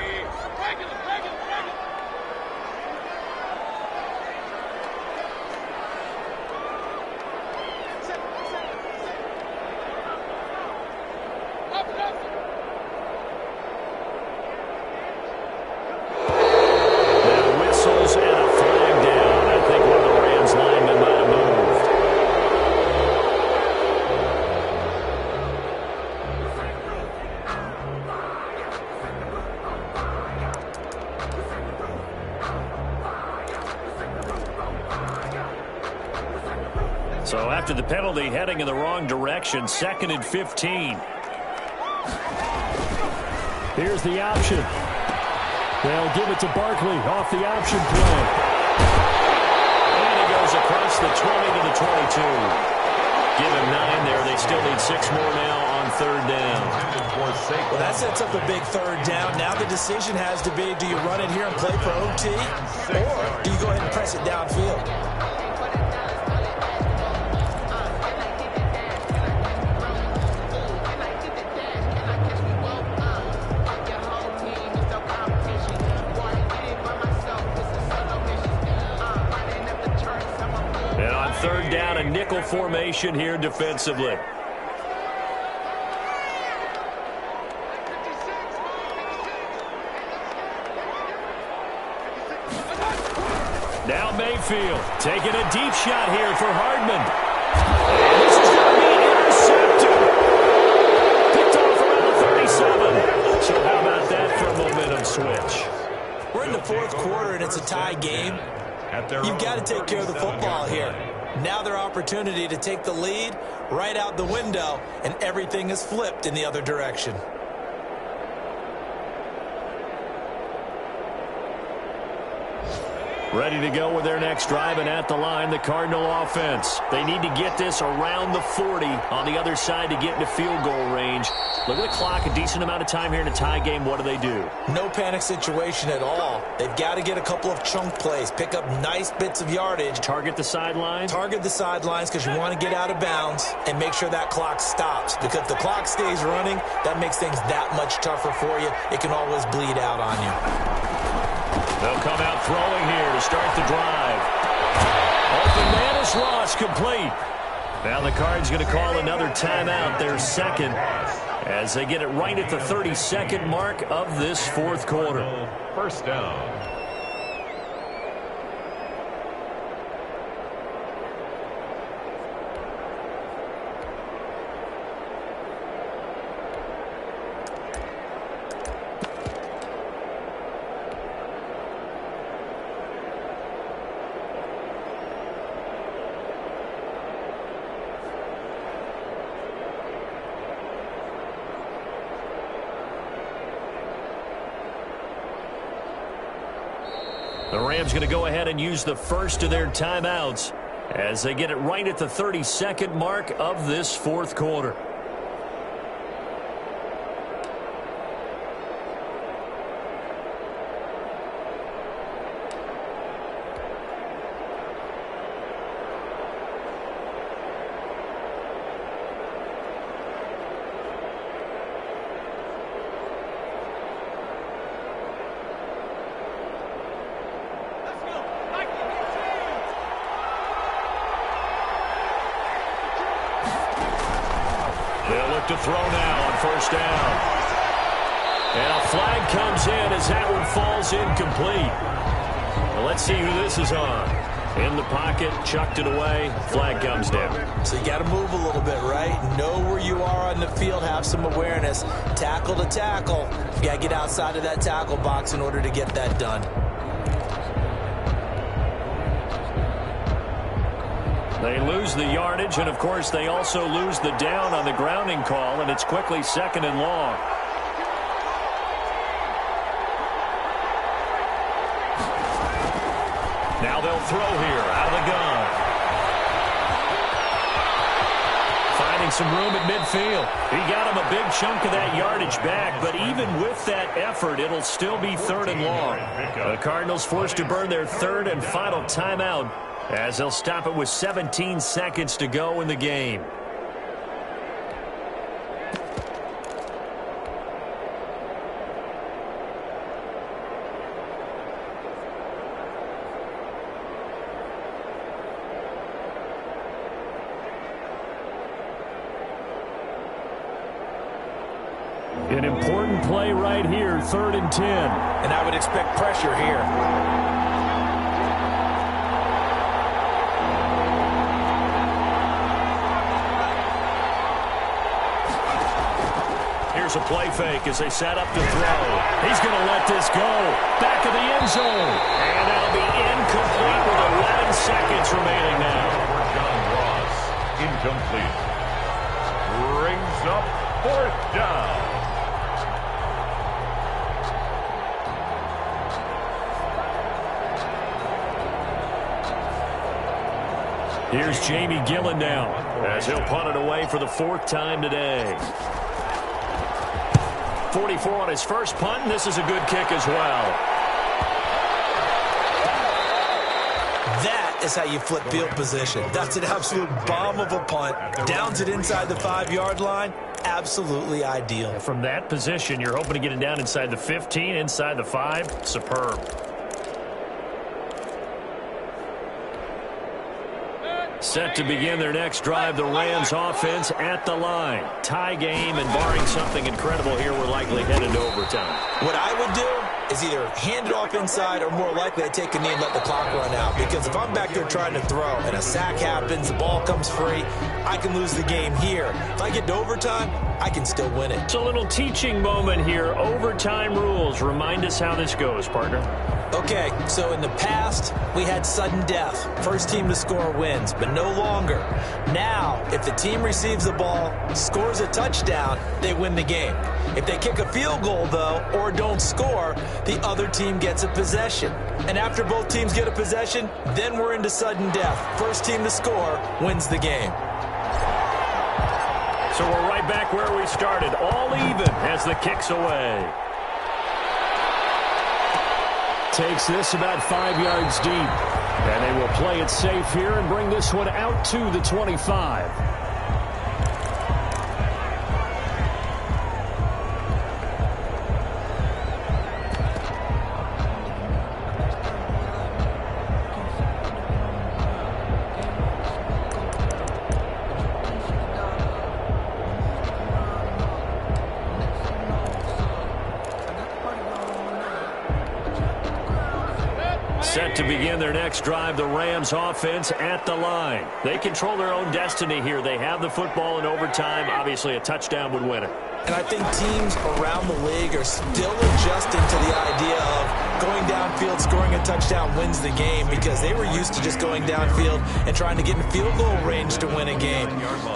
So after the penalty, heading in the wrong direction, 2nd and 15. Here's the option. They'll give it to Barkley off the option play. And he goes across the 20 to the 22. Give him 9 there. They still need 6 more now on 3rd down. Well, that sets up a big 3rd down. Now the decision has to be, do you run it here and play for OT, or do you go ahead and press it downfield? And on 3rd down, a nickel formation here defensively. Now Mayfield taking a deep shot here for Hardman. And this is going to be intercepted. Picked off around the 37. So how about that for a momentum switch? We're in the 4th quarter, and it's a tie game. You've got to take care of the football here. Now their opportunity to take the lead right out the window, and everything is flipped in the other direction. Ready to go with their next drive, and at the line, the Cardinal offense. They need to get this around the 40 on the other side to get into field goal range. Look at the clock, a decent amount of time here in a tie game. What do? No panic situation at all. They've got to get a couple of chunk plays, pick up nice bits of yardage. Target the sidelines? Target the sidelines because you want to get out of bounds and make sure that clock stops. Because if the clock stays running, that makes things that much tougher for you. It can always bleed out on you. They'll come out throwing here to start the drive. Open man is lost, complete. Now the Cards going to call another timeout, their 2nd, as they get it right at the 32nd mark of this 4th quarter. 1st down. The Rams going to go ahead and use the first of their timeouts as they get it right at the 32nd mark of this 4th quarter. To throw now on 1st down. And a flag comes in as that one falls incomplete. Well, let's see who this is on. In the pocket, chucked it away, flag comes down. So you got to move a little bit, right? Know where you are on the field, have some awareness. Tackle to tackle. You got to get outside of that tackle box in order to get that done. They lose the yardage, and of course they also lose the down on the grounding call, and it's quickly 2nd and long. Now they'll throw here out of the gun. Finding some room at midfield. He got him a big chunk of that yardage back, but even with that effort, it'll still be 3rd and long. The Cardinals forced to burn their 3rd and final timeout as they'll stop it with 17 seconds to go in the game. An important play right here, 3rd and 10. And I would expect pressure here. Here's a play fake as they set up to throw. He's going to let this go. Back of the end zone. And that'll be incomplete with 11 seconds remaining now. John Ross, incomplete. Brings up 4th down. Here's Jamie Gillen now as he'll punt it away for the 4th time today. 44 on his first punt, and this is a good kick as well. That is how you flip field position. That's an absolute bomb of a punt. Downs it inside the 5-yard line. Absolutely ideal. From that position, you're hoping to get it down inside the 15, inside the 5. Superb. Set to begin their next drive, the Rams offense at the line. Tie game, and barring something incredible here, we're likely headed to overtime. What I would do is either hand it off inside or more likely I take a knee and let the clock run out. Because if I'm back there trying to throw and a sack happens, the ball comes free, I can lose the game here. If I get to overtime, I can still win it. It's a little teaching moment here. Overtime rules. Remind us how this goes, partner. Okay, so in the past, we had sudden death. First team to score wins, but no longer. Now, if the team receives the ball, scores a touchdown, they win the game. If they kick a field goal, though, or don't score, the other team gets a possession. And after both teams get a possession, then we're into sudden death. First team to score wins the game. So we're right back where we started, all even as the kick's away. Takes this about 5 yards deep. And they will play it safe here and bring this one out to the 25. Set to begin their next drive, the Rams offense at the line. They control their own destiny here. They have the football in overtime. Obviously, a touchdown would win it. And I think teams around the league are still adjusting to the idea of going downfield, scoring a touchdown wins the game, because they were used to just going downfield and trying to get in field goal range to win a game.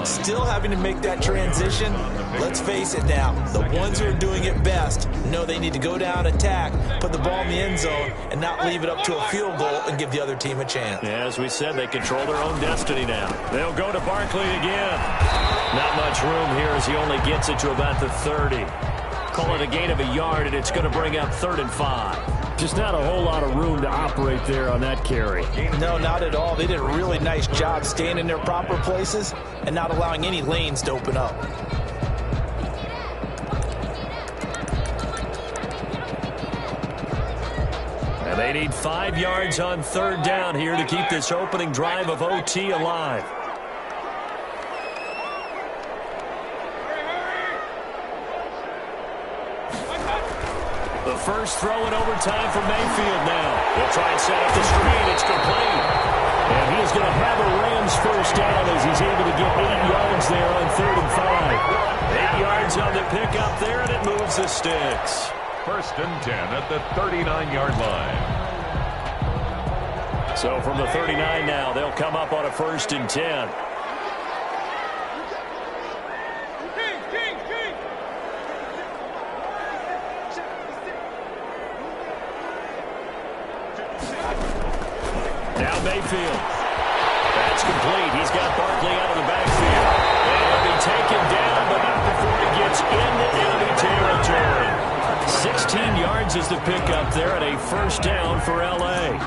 Still having to make that transition. Let's face it now, the ones who are doing it best know they need to go down, attack, put the ball in the end zone, and not leave it up to a field goal and give the other team a chance. Yeah, as we said, they control their own destiny now. They'll go to Barkley again. Not much room here as he only gets it to about the 30. Call it a gain of a yard, and it's going to bring up 3rd and 5. Just not a whole lot of room to operate there on that carry. No, not at all. They did a really nice job staying in their proper places and not allowing any lanes to open up. And they need 5 yards on 3rd down here to keep this opening drive of OT alive. The first throw in overtime for Mayfield now. He'll try and set up the screen. It's complete. And he is going to have a Rams first down as he's able to get 8 yards there on 3rd and 5. 8 yards on the pickup there, and it moves the sticks. 1st and 10 at the 39-yard line. So from the 39 now, they'll come up on a 1st and 10. Now Mayfield. That's complete. He's got Barkley out of the backfield. And he'll be taken down, but not before he gets into enemy territory. 16 yards is the pickup there, at a 1st down for L.A.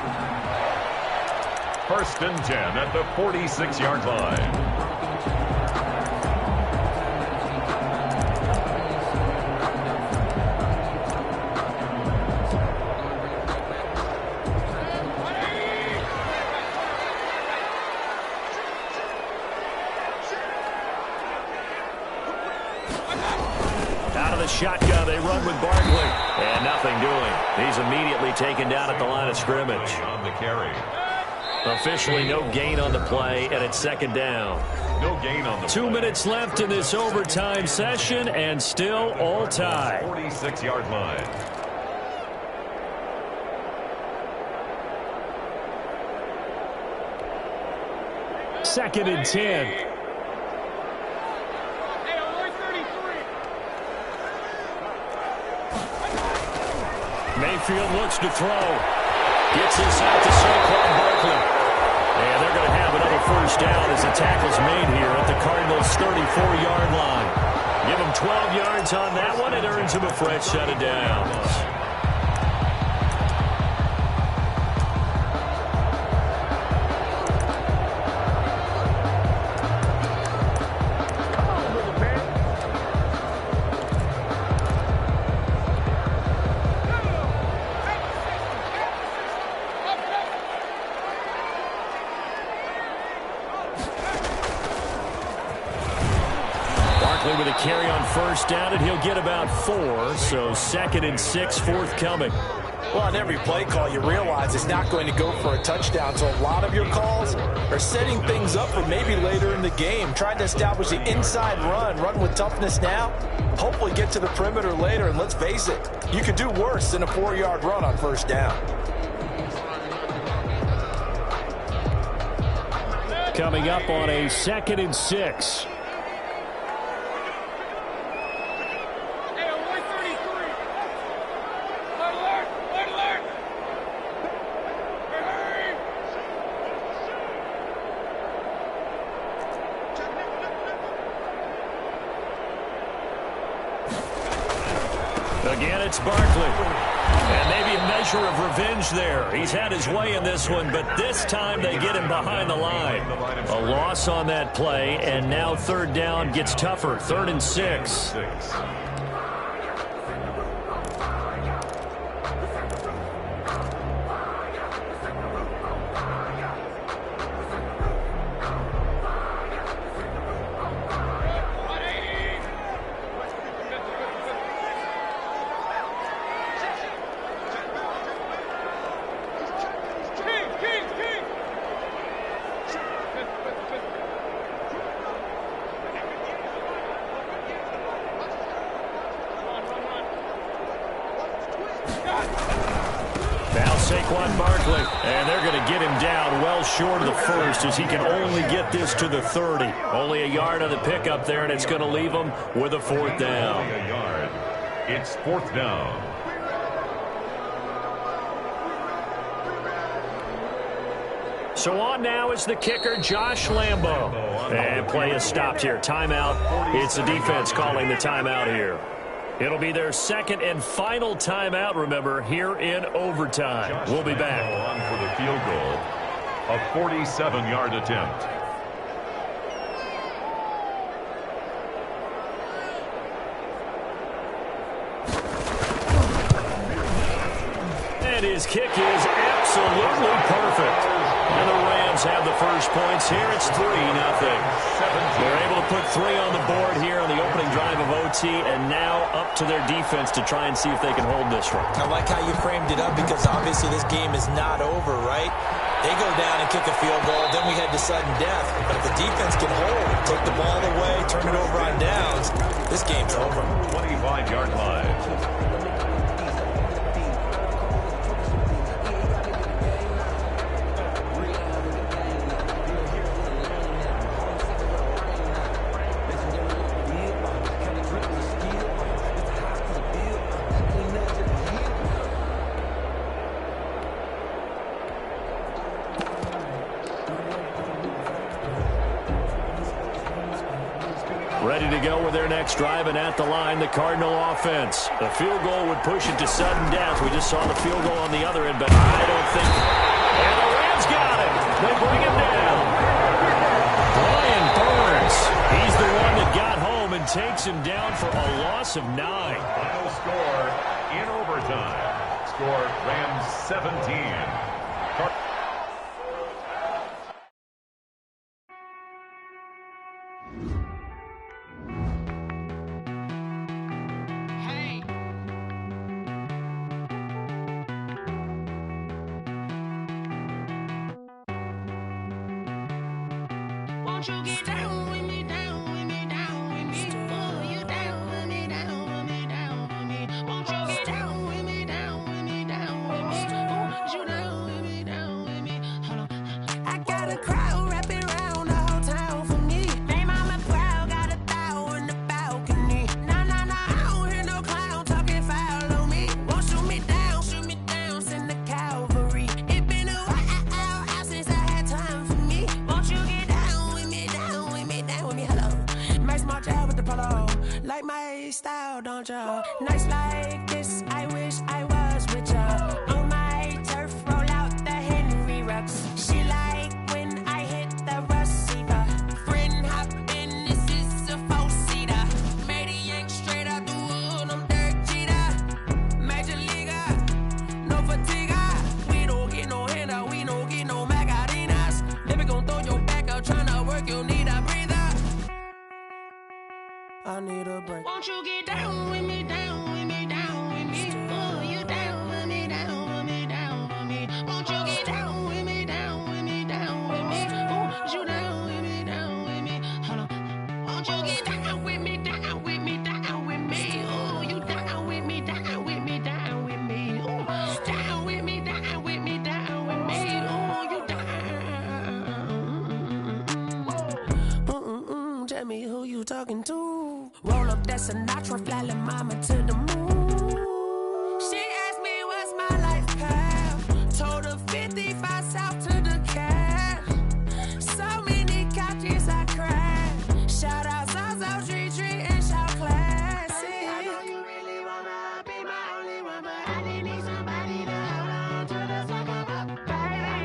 First and 10 at the 46-yard line. Shotgun, they run with Barkley. And nothing doing. He's immediately taken down at the line of scrimmage. On the carry. Officially no gain on the play, and it's second down. No gain on the 2 minutes left in this overtime session, and still all tied. 46-yard line. Second and 10. Mayfield looks to throw. Gets this out to Saquon Barkley. And they're going to have another first down as the tackle's made here at the Cardinals' 34-yard line. Give him 12 yards on that one. It earns him a fresh set of downs. With a carry on first down, and he'll get about 4, so second and 6 forthcoming. Well, on every play call, you realize it's not going to go for a touchdown, so a lot of your calls are setting things up for maybe later in the game, trying to establish the inside run with toughness now, hopefully get to the perimeter later, and let's face it, you could do worse than a 4-yard run on first down. Coming up on a second and 6. Again, it's Barkley. And maybe a measure of revenge there. He's had his way in this one, but this time they get him behind the line. A loss on that play, and now third down gets tougher. 3rd and 6. Saquon Barkley, and they're going to get him down well short of the first as he can only get this to the 30. Only a yard on the pickup there, and it's going to leave him with a 4th down. Only a yard. It's 4th down. So on now is the kicker, Josh Lambo. And play is stopped here. Timeout. It's the defense calling the timeout here. It'll be their second and final timeout, remember, here in overtime. We'll be back. On for the field goal. A 47-yard attempt. And his kick is absolutely perfect. And the Rams have the first points here. It's 3-0. They're able to put 3 on the board here on the opening drive of OT, and now up to their defense to try and see if they can hold this one. I like how you framed it up because obviously this game is not over, right? They go down and kick a field goal, then we head to sudden death. But if the defense can hold, take the ball away, turn it over on downs, this game's over. 25-yard line. Ready to go with their next drive, and at the line, the Cardinal offense. The field goal would push it to sudden death. We just saw the field goal on the other end, but I don't think... And the Rams got it. They bring takes him down for a loss of 9. Final score in overtime. Score Rams 17. Won't you get down with me, down with me, down with me? Oh, you down with me, down with me, down with me. Won't you get down with me, down with me, down with me? Oh, you down with me, down with me? Hold on. I got a crowd wrapping around the whole town for me. Name on my proud, got a thou in the balcony. Nah, nah, nah, I don't hear no clown talking foul on me. Won't shoot me down, send the cavalry. It been a while since I had time for me. Won't you get down with me, down with me, down with me? Hello. Max March out with the polo. Like my style, don't ya? Nights like this, I wish I was with ya. On my turf, roll out the Henry Rux. She like when I hit the receiver. Friend hop in, this is a four-seater. Made a yank straight out the wood, I'm Derek Jeter. Major leaguer, no fatigue. We don't get no handout, we don't get no Macarinas. Never gon' throw your back out, tryna work, you'll need a breather. I need a break. Won't you get down with me, down with me, down with me? Oh, you down with me, down with me, down with me? Won't you get down with me, down with me, down with me? Oh, you down with me, down with me? Hold on. Won't you get down with me, down with me, down with me? Oh, you down with me, down with me, down with me? Oh, down with me, down with me, down with me? Oh, you down. Tell me who you talking to. Roll up that Sinatra, fly la mama to the moon. She asked me what's my life path. Told her 55 south to the cash. So many couches I crashed. Shout out South Street and shout classy. I know you really wanna be my only one, but I didn't need somebody to hold on to the second up. I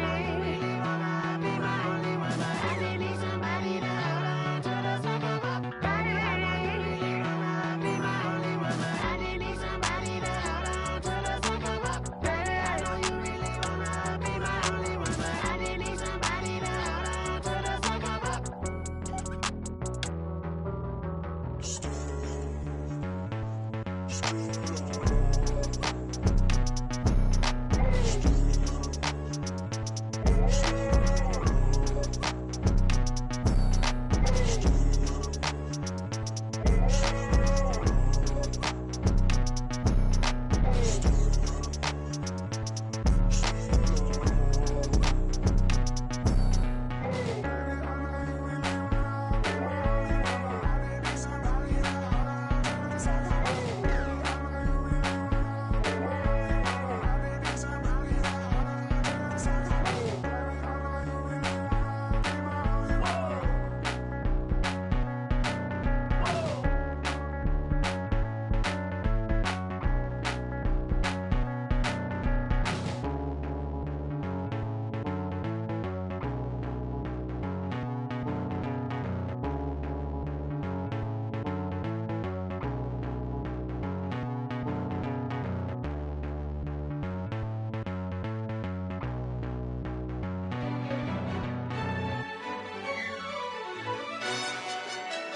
know you really wanna be my only one, but I didn't need somebody to hold on to the second up. I know you really wanna be my only one, but I didn't need somebody to hold on to the second up. I know you really wanna be my only one, but I didn't need somebody to hold on to the second up.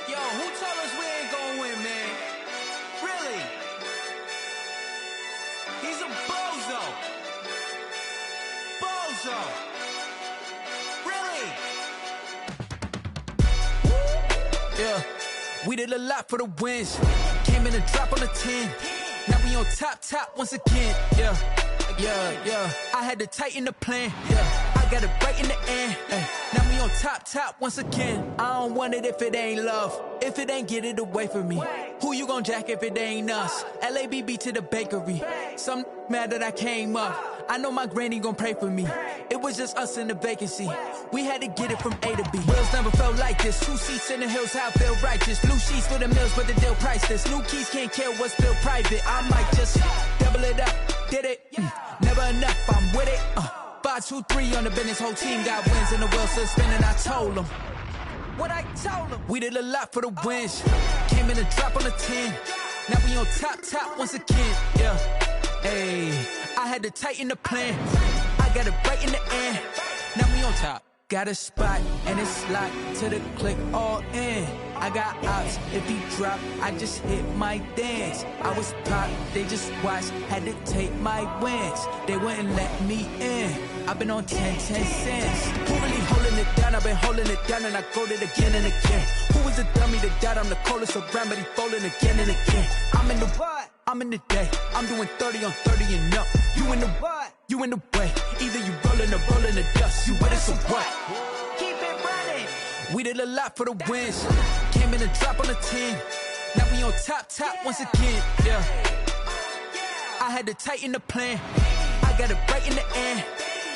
Yo, who told us we ain't gonna win, man? Really? He's a bozo. Bozo. Really? Yeah, we did a lot for the wins. Came in a drop on a 10. Now we on top once again. Yeah. I had to tighten the plan. Yeah, I got it right in the end. Now we on top once again. I don't want it if it ain't love. If it ain't, get it away from me. Who you gon' jack if it ain't us? LABB to the bakery. Some mad that I came up. I know my granny gon' pray for me. It was just us in the vacancy. We had to get it from A to B. Wheels never felt like this. 2 seats in the hills, how I feel righteous. Blue sheets for the mills, but the deal priceless. New keys can't kill what's still private. I might just double it up. Did it? Never enough, I'm with it. 5, 2, 3 on the business. Whole team got wins and the wheels still spinning. I told them what I told them. We did a lot for the wins. Came in a drop on the 10. Now we on top once again. Yeah. Hey, I had to tighten the plan. I got it right in the end. Now we on top. Got a spot and it's locked to the click all in. I got ops, if he drop, I just hit my dance. I was pop, they just watched, had to take my wins. They wouldn't let me in. I've been on 10 cents. Who really holding it down? I've been holding it down and I go it again and again. Who was the dummy that died? I'm the coldest around, but he folding again and again. I'm in the what? I'm in the day. I'm doing 30 on 30 and up. You in the what? You in the way. Either you rolling or rolling the dust. You with us or what? Keep it running. We did a lot for the wins. Came in a drop on the 10. Now we on top once again. Yeah. I had to tighten the plan. I got it right in the end.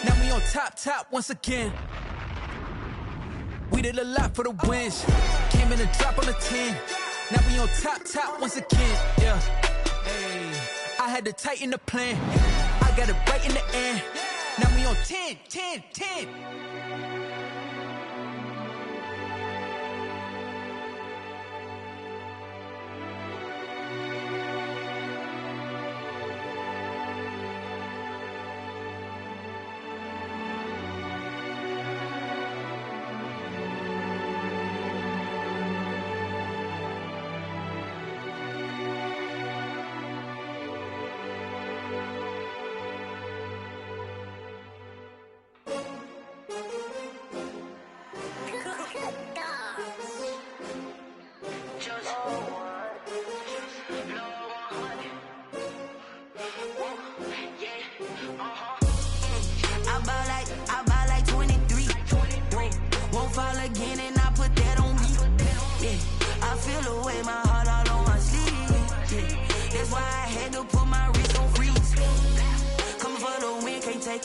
Now we on top once again. We did a lot for the wins. Came in a drop on the 10. Now we on top once again. Yeah. Hey, I had to tighten the plan. I got it right in the end. Now we on 10.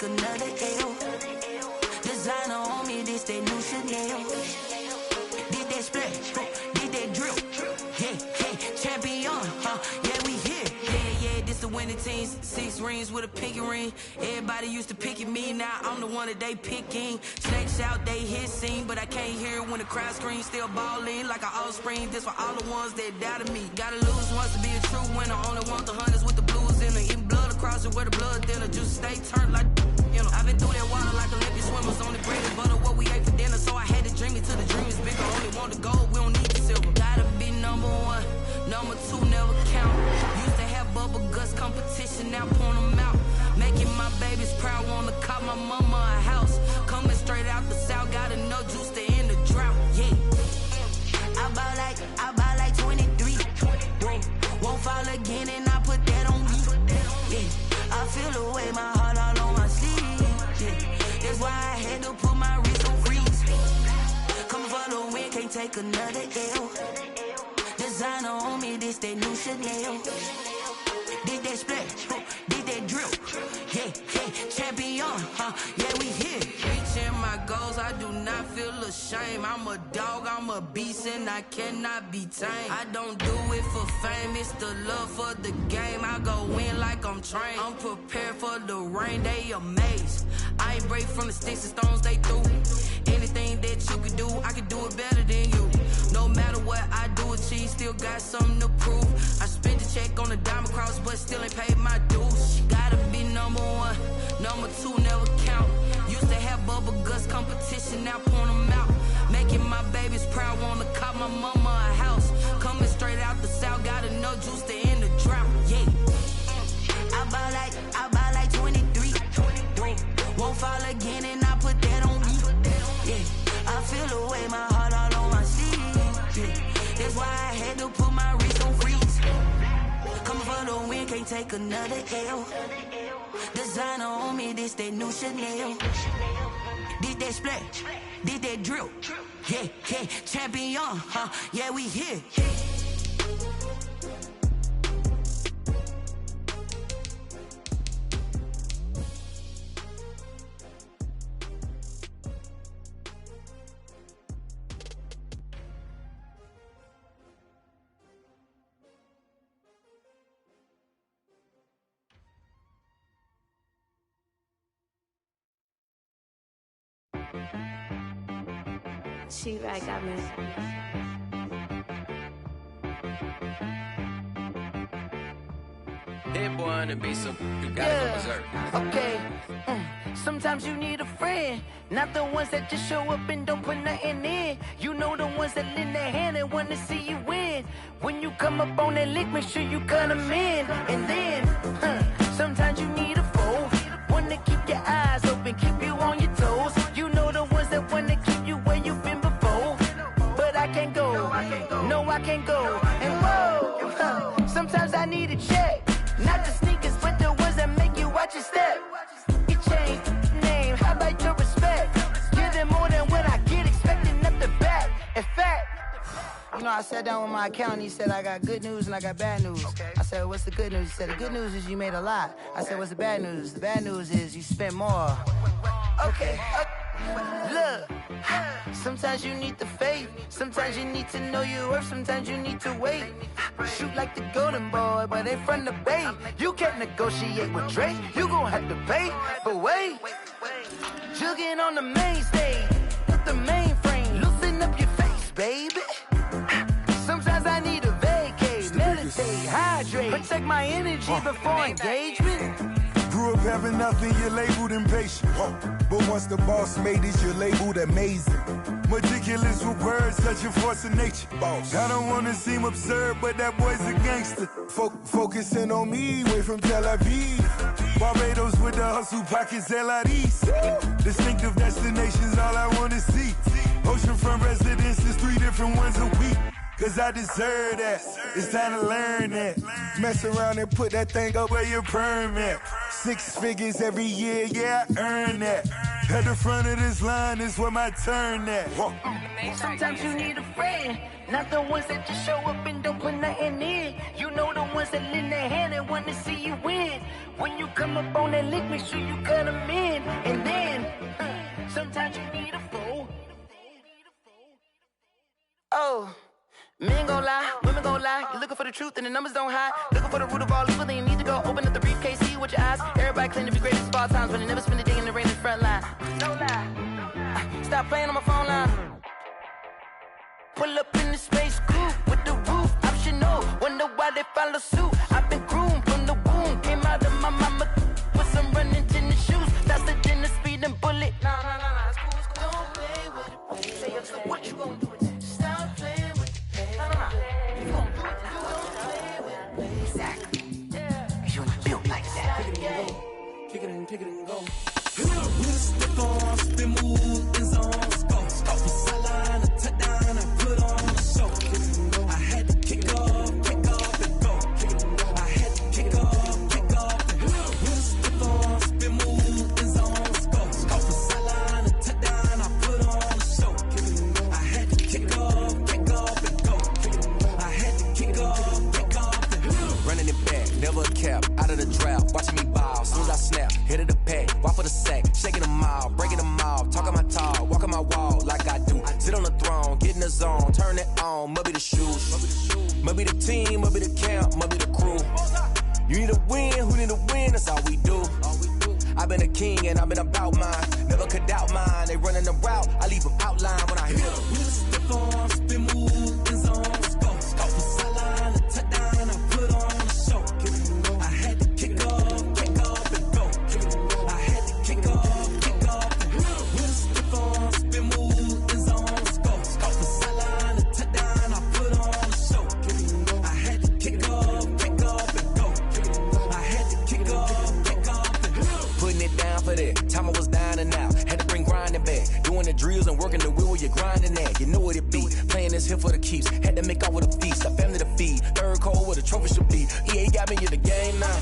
Another L. Designer on me, this that new Chanel. Did that splash, did that drill. Yeah, champion, yeah, we here. Yeah, this the winning team. 6 rings with a pinky ring. Everybody used to pick at me, now I'm the one that they picking. Snakes out, they hit scene, but I can't hear it when the crowd screams. Still balling like an offspring. This for all the ones that doubted me. Gotta lose once to be a true winner. Only want the hunters with the blues in it. Eating blood across it where the blood dinner. Juice stay turned like, you know. I've been through that water like Olympic swimmers on the bread and butter. What we ate for dinner, so I had to dream it till the dream is bigger. Only want the gold, we don't need the silver. Gotta be number 1, number 2 never count. Used to have bubble guts competition, now point them out. Making my babies proud, wanna cop my mama a house. Coming straight out the south, gotta know juice to end the drought. Yeah, I buy like 23. Won't fall again, and I put that on me. Yeah, I feel the way, my heart all on my sleeve. Yeah, that's why I had to put my wrist on freeze. Coming for the win, can't take another L. Designer on me, this that new Chanel. Did that splash, did that drill. Yeah, champion, yeah, we here. Reaching my goals, I do not feel ashamed. I'm a dog, I'm a beast, and I cannot be tamed. I don't do it for fame, it's the love for the game. I go in like I'm trained. I'm prepared for the rain, they amazed. I ain't break from the sticks and stones they threw. Anything that you could do, I could do it better than you. No matter what I do, achieve, still got something to prove. I spent the check on the diamond cross, but still ain't paid my dues. Gotta be number 1, number 2 never count. Used to have bubble guts competition, now point them out. Making my babies proud, wanna cop my mama a house. Coming straight out the south, gotta know juice to end the drought. Yeah, I buy like 23. Won't fall again, and I put that on me. Yeah, I feel the way, my heart all on my sleeve. Yeah, that's why I had to put my wrist on freeze. Coming for the win, can't take another L. Designer on me, this that new Chanel. Did that splash, did that drill. Yeah, champion, yeah, we here. She right got me. That boy on the beat, so you gotta go berserk. Okay. Sometimes you need a friend, not the ones that just show up and don't put nothing in. You know the ones that lend their hand and want to see you win. When you come up on that lick, make sure you cut them in. And then, sometimes you need a foe, one to keep your eyes open, keep you on your toes. You know the ones that want to keep you where you've been before. But I can't go, no I can't go. And whoa, sometimes I need a check. Not the sneakers, but the ones that make you watch your step. You change name, how about your respect? Give them more than what I get, expecting nothing back. In fact, you know, I sat down with my accountant, he said, I got good news and I got bad news. I said, what's the good news? He said, the good news is you made a lot. I said, what's the bad news? The bad news is you spent more. Okay, look, sometimes you need the faith, sometimes you need to know your worth, sometimes you need to wait. Shoot like the golden boy, but they from the bay. You can't negotiate with Drake, you gon' have to pay. But wait, jugging on the main stage, with the mainframe, loosen up your face, baby. Sometimes I need a vacate, meditate, hydrate, protect my energy before engagement. Grew up having nothing, you're labeled impatient. But once the boss made it, you're labeled amazing. Meticulous with words, such a force of nature. I don't wanna seem absurd, but that boy's a gangster. Focusing on me, way from Tel Aviv. Barbados with the hustle pockets, LIDs. Distinctive destinations, all I wanna see. Oceanfront residences, 3 different ones a week. Cause I deserve that, it's time to learn that. Mess around and put that thing up where your permit. 6 figures every year, yeah, I earn that. At the front of this line is where my turn at. Sometimes you need a friend, not the ones that just show up and don't put nothing in. You know the ones that lend their hand and want to see you win. When you come up on that lick, make sure you cut them in. And then, sometimes you need a foe. Oh. Men gon' lie, women gon' lie. You're looking for the truth and the numbers don't hide. Looking for the root of all evil, then you need to go open up the briefcase, see with your eyes. Everybody claim to be greatest of all times, but they never spend a day in the rain in the front line. No lie. Stop playing on my phone line. Pull up in the space coupe with the roof optional. Wonder why they follow suit. I've been groomed from the womb. Came out of my mama with some running tennis shoes. Faster than the speeding bullet. Nah, it's cool, it's cool. Don't play with it. Say so what you gon' do with it? Stop playing with it. You gon' do it, you don't play with it. Exactly. Yeah. You ain't built like that. Kick it and go. Step on, spin move, and zones go. From sideline to touchdown, I put on a show. I had to kick off and go. I had to kick off and go. Step on, spin move, and zones go. From sideline to touchdown, I put on a show. I had to kick off and go. I had to kick off and go. Running it back, never a cap, out of the drought, watching me ball. Soon as I snap, hit of the pack, walk for the sack, shaking them all, breaking them off, talking my talk, walking my wall like I do. Sit on the throne, get in the zone, turn it on, must be the shoes, must be the team, must be the camp, must be the crew. You need a win, who need a win, that's all we do. I've been a king and I've been about mine, never could doubt mine. They running the route, I leave them outline when I hit them. We'll step on, spin move, and zones go. From sideline to touchdown, I put on a show. I had to kick off and go. I had to kick off and go. We'll step on, spin move, and zones go. From sideline to touchdown, I put on a show. I had to kick off and go. I had to kick off and go. Putting it down for that, time I was down and out, had to bring grinding back, doing the drills and working the wheel where you're grinding at. You know what it be, playing this here for the keeps, had to make out with a feast, a family to feed, third cold where the trophy should be. EA got me in the game now,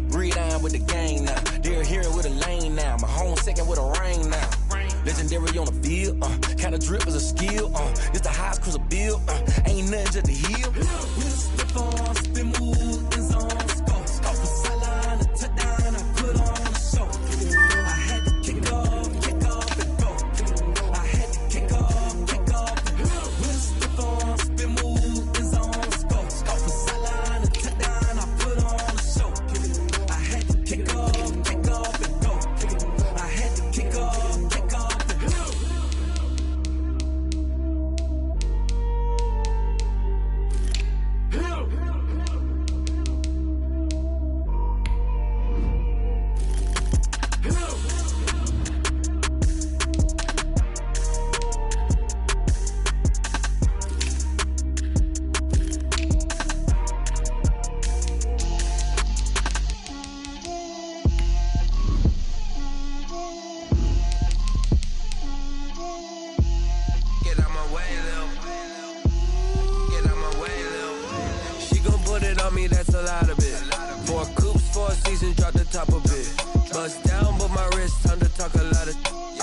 breathe on with the game now, they're here with a lane now, my home second with a ring now. Legendary on the field, kinda drip is a skill, it's the highest cruiser bill, ain't nothing just to heal. We'll step on, spin move, and zones go. From sideline to touchdown, I put on a show. I had to kick off and go. I had to kick off and go. We'll step on, spin move, and zones go. From sideline to touchdown, I put on a show. I had to kick off and go. I had to kick off and go.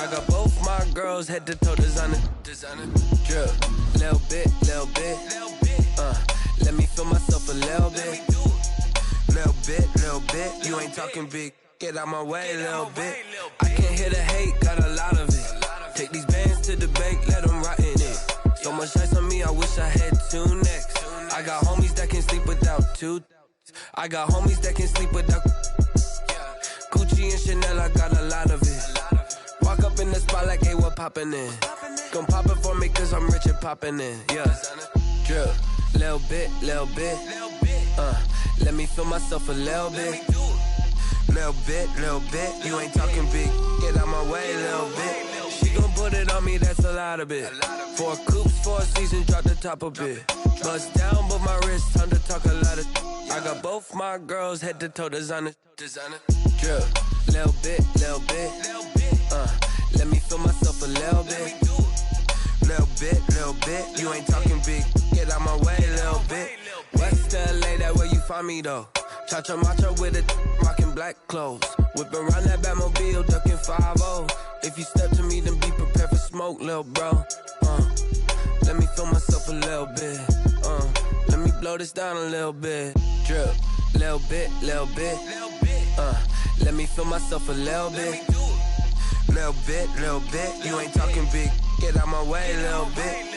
I got both my girls head to toe designer. Drip, little bit. Let me feel myself a little bit. Little bit. You ain't talking big. Get out my way a little bit. I can't hear the hate, got a lot of it. Take these bands to the bank, let them rot in it. So much ice on me, I wish I had two necks. I got homies that can sleep without two. I got homies that can sleep without Gucci and Chanel, I got a lot of it. Walk up in the spot like, hey, what poppin' in? Gon' pop it for me cause I'm rich and poppin' in. Yeah, drip, little bit. Let me feel myself a little bit. Little bit. You ain't talking big. Get out my way, little bit. She gon' put it on me, that's a lot of it. 4 coops, 4 seasons, drop the top a bit. Bust down, but my wrist, time to talk a lot of. I got both my girls head to toe designer. Drip, little bit. Let me feel myself a little bit. Little bit. You ain't talking big. Get out my way, little bit. West LA, that where you find me though. Cha-cha matcha with it, rockin' black clothes. Whip around that Batmobile, ducking 5-0. If you step to me, then be prepared for smoke, lil' bro. Let me feel myself a little bit. Let me blow this down a little bit. Drip, little bit. Let me feel myself a little bit. Little bit. You ain't talking big. Get out my way, little bit.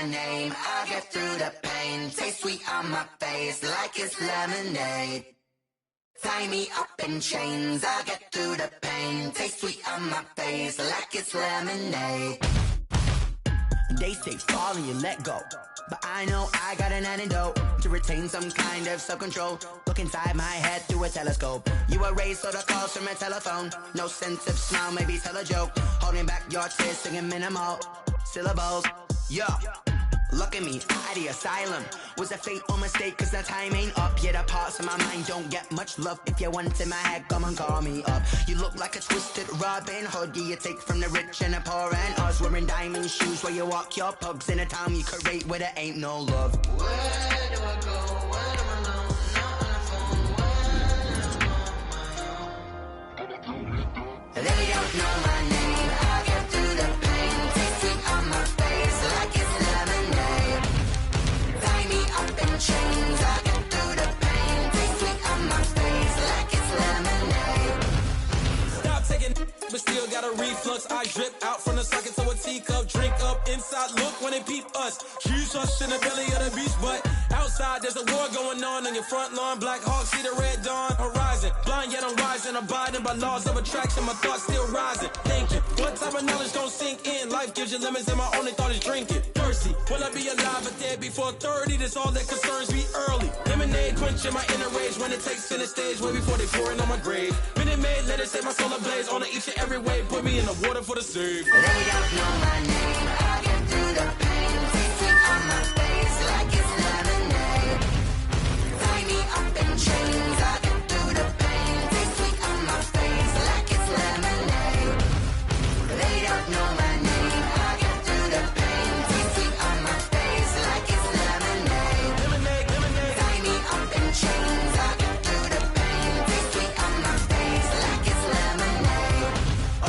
Name, I'll get through the pain. Taste sweet on my face like it's lemonade. Tie me up in chains, I'll get through the pain. Taste sweet on my face like it's lemonade. They say fall and you let go, but I know I got an antidote to retain some kind of self-control. Look inside my head through a telescope. You erase all the calls from a telephone. No sense of smile, maybe tell a joke. Holding back your tears, singing minimal syllables. Yo, look at me, at the asylum. Was a fate or mistake, cause the time ain't up. Yet the parts of my mind don't get much love. If you want in my head, come and call me up. You look like a twisted Robin Hood. You take from the rich and the poor and us. Wearing diamond shoes where you walk your pugs. In a town you create where there ain't no love. Where do I go? Where do I know? Not on the phone, where am I on my own? They don't know my name. I'll get through the pain. Taste sweet on my face like it's lemonade. Tie me up in chains. I'll get through the pain. Taste sweet on my face like it's lemonade. Stop taking, but still got a reflux. I drip out from the socket to a teacup. Drink up inside, look when they peep us. Huge us in the belly of the beach, but outside there's a war going on your front lawn. Black Hawk, see the red dawn horizon. Blind yet I'm rising, abiding by laws of attraction. My thoughts still rising. Thinking, what type of knowledge gon' sink in? Life gives you lemons and my only thought is drinking. Thirsty, will I be alive or dead before 30? That's all that concerns me early. Lemonade quenching my inner rage when it takes center stage way before they pour it on my grave. Minute Maid, let it set my soul ablaze. On each and every way, put me in the water for the save. They don't know my name. I'll get through the pain. Taste sweet on my face like it's lemonade. Tie me up in chains. I'll get through the pain. Taste sweet on my face like it's lemonade. They don't know my name. I'll get through the pain. Taste sweet on my face like it's lemonade. Tie me up in chains. I'll get through the pain. Taste sweet on my face like it's lemonade. Oh.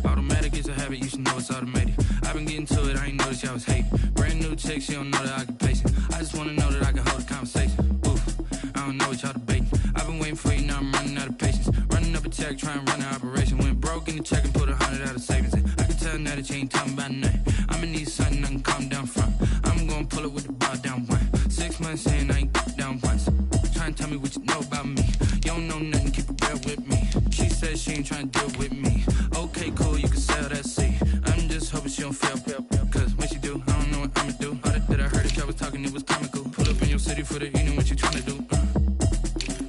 Automatic is a habit, you should know it's automated. I've been getting to it, I ain't noticed y'all was hating. Brand new chick, she don't know the occupation. I just wanna know that I can hold a conversation. Oof, I don't know what y'all debating. I've been waiting for you, now I'm running out of patience. Running up a check, trying to run an operation. Went broke in the check and put 100 out of savings. I can tell now that you ain't talking about nothing. I'm I'ma need something I can calm down from. I'm gonna pull it with the bar down one. 6 months in, I ain't down once. Trying to tell me what you know about me. You don't know nothing, keep it real with me. She says she ain't trying to deal with me. Okay, cool, you can sell that seat. I'm just hoping she don't fail. Cause when she do, I don't know what I'ma do. All that I heard that y'all was talking, it was comical. Pull up in your city for the evening, what you trying to do?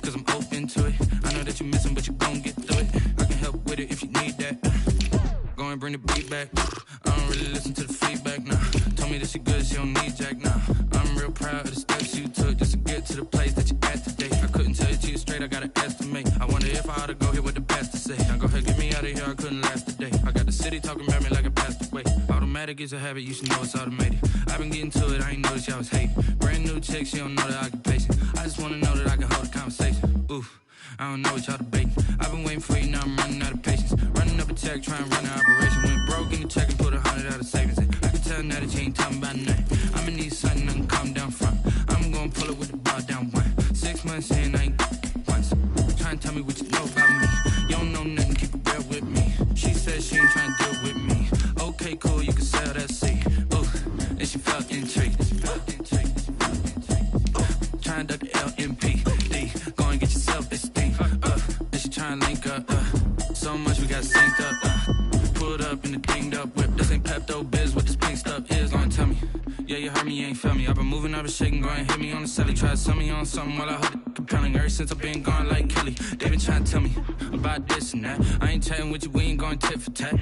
Cause I'm open to it. I know that you missing, but you gon' get through it. I can help with it if you need that. Go and bring the beat back. I don't really listen to the feedback, nah. Told me that she good, she don't need jack, nah. I'm real proud of the steps you took just to get to the place that you at today. I couldn't tell you to you straight, I gotta estimate. I wonder if I ought to go here with the best to say. Now go ahead, get me out of here, I couldn't last a day. I got the city talking about me like I passed away. Automatic is a habit, you should know it's automated. I've been getting to it, I ain't noticed y'all was hating. Brand new chick, she don't know the occupation. I just wanna know that I can hold a conversation. Oof, I don't know what y'all debating. I've been waiting for you, now I'm running out of patience. Running up a check, trying to run an operation. Went broke in the check and put 100 out of savings in. I can tell now that you ain't talking about nothing. I'ma need something I can calm down from. I'm gonna pull it with the bar down one. 6 months in, I ain't once. Trying to tell me what you know about me. You don't know nothing, keep it real with me. She said she ain't trying to deal with me. Okay, cool, you can sell that seat. Ooh, and she felt intrigued. Trying to duck the LMPD. Go and get yourself this thing. And she trying to link up. So much we got synced up. Pulled up in the dinged up whip. This ain't Pepto Biz, what this pink stuff is. Gonna tell me. Yeah, you heard me, you ain't felt me. I've been moving, I've been shaking, go and hit me on the celly. Try to sell me on something while I hold it compelling. Ever since I've been gone like Kelly. They been trying to tell me about this and that. I ain't chatting with you, we ain't going tit for tat.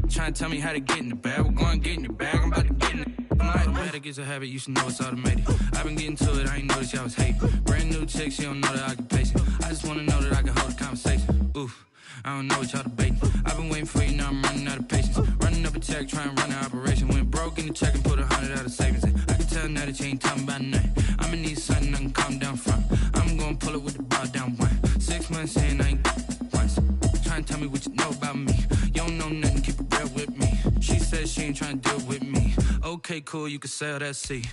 Trying to tell me how to get in the bag. We're going to get in the bag, I'm about to get in it. Automatic is a habit, you should know it's automated. I've been getting to it, I ain't noticed y'all was hating. Brand new chick, she don't know the occupation. I just wanna know that I can hold a conversation. Oof, I don't know what y'all debating. I've been waiting for you, now I'm running out of patience. Running up a check, trying to run an operation. Went broke in the check and put 100 out of savings in. I can tell now that you ain't talking about nothing. I'ma need something I can calm down from. I'm gonna pull it with the bar down one. 6 months in, I ain't once. Trying to tell me what you know about me. You don't know nothing, keep it real with me. She says she ain't trying to deal with me. Okay, cool, you can sell that seat.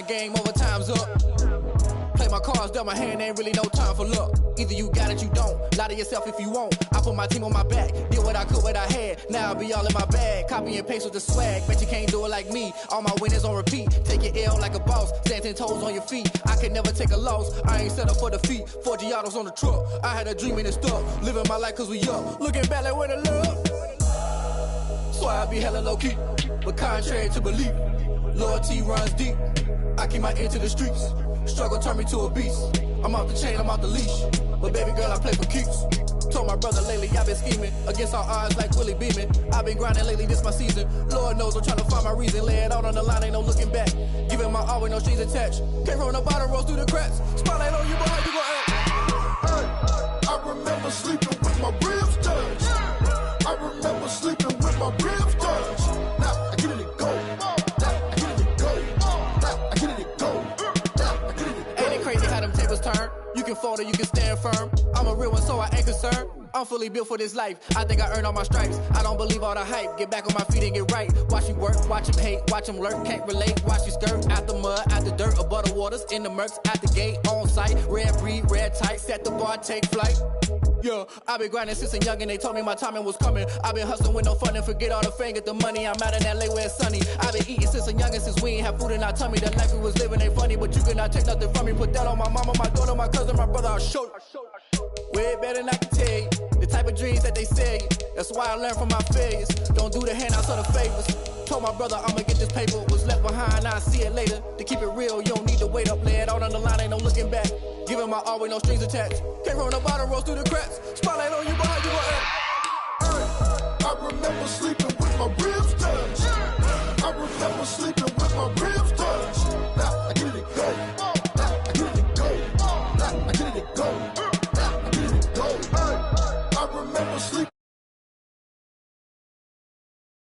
Game over, time's up. Play my cards, dealt my hand, ain't really no time for luck. Either you got it, you don't. Lie to yourself if you won't. I put my team on my back, did what I could, what I had. Now I'll be all in my bag. Copy and paste with the swag. Bet you can't do it like me. All my winners on repeat. Take your L like a boss. Stand 10 toes on your feet. I can never take a loss. I ain't set up for defeat. 4 Giottos on the truck. I had a dream and it stuck. Living my life cause we up. Looking back like where the love. So I be hella low key. But contrary to belief, loyalty runs deep. I keep my ear to the streets. Struggle turned me to a beast. I'm off the chain, I'm off the leash. But baby girl, I play for keeps. Told my brother lately, I've been scheming. Against all odds like Willie Beeman. I've been grinding lately, this my season. Lord knows I'm trying to find my reason. Lay it out on the line, ain't no looking back. Giving my all with no strings attached. Came from the bottom, rose through the cracks. Spotlight on you, boy, how you gon' act? I remember sleeping with my ribs touched. I remember sleeping with my ribs touched. Now I get it and go. You can fold or you can stand firm. I'm a real one, so I ain't concerned. I'm fully built for this life. I think I earned all my stripes. I don't believe all the hype. Get back on my feet and get right. Watch you work, watch him hate, watch him lurk. Can't relate, watch you skirt. Out the mud, out the dirt, above the waters, in the murks, at the gate, on site. Red breed, red tight, set the bar, take flight. Yeah, I've been grinding since a young and they told me my timing was coming. I've been hustling with no fun and forget all the fame, get the money. I'm out in LA where it's sunny. I've been eating since a young and since we ain't have food in our tummy. The life we was living ain't funny, but you cannot take nothing from me. Put that on my mama, my daughter, my cousin, my brother, I'll show you. Way better than I can tell you. The type of dreams that they sell you. That's why I learned from my failures. Don't do the handouts or the favors. Told my brother I'ma get this paper. Was left behind, I'll see it later. To keep it real, you don't need to wait up. Lay it out on the line, ain't no looking back. Giving my all with no strings attached. Came from the bottom, rose through the cracks. Spotlight on you, boy, how you gon' act? I remember sleeping with my ribs touched. I remember sleeping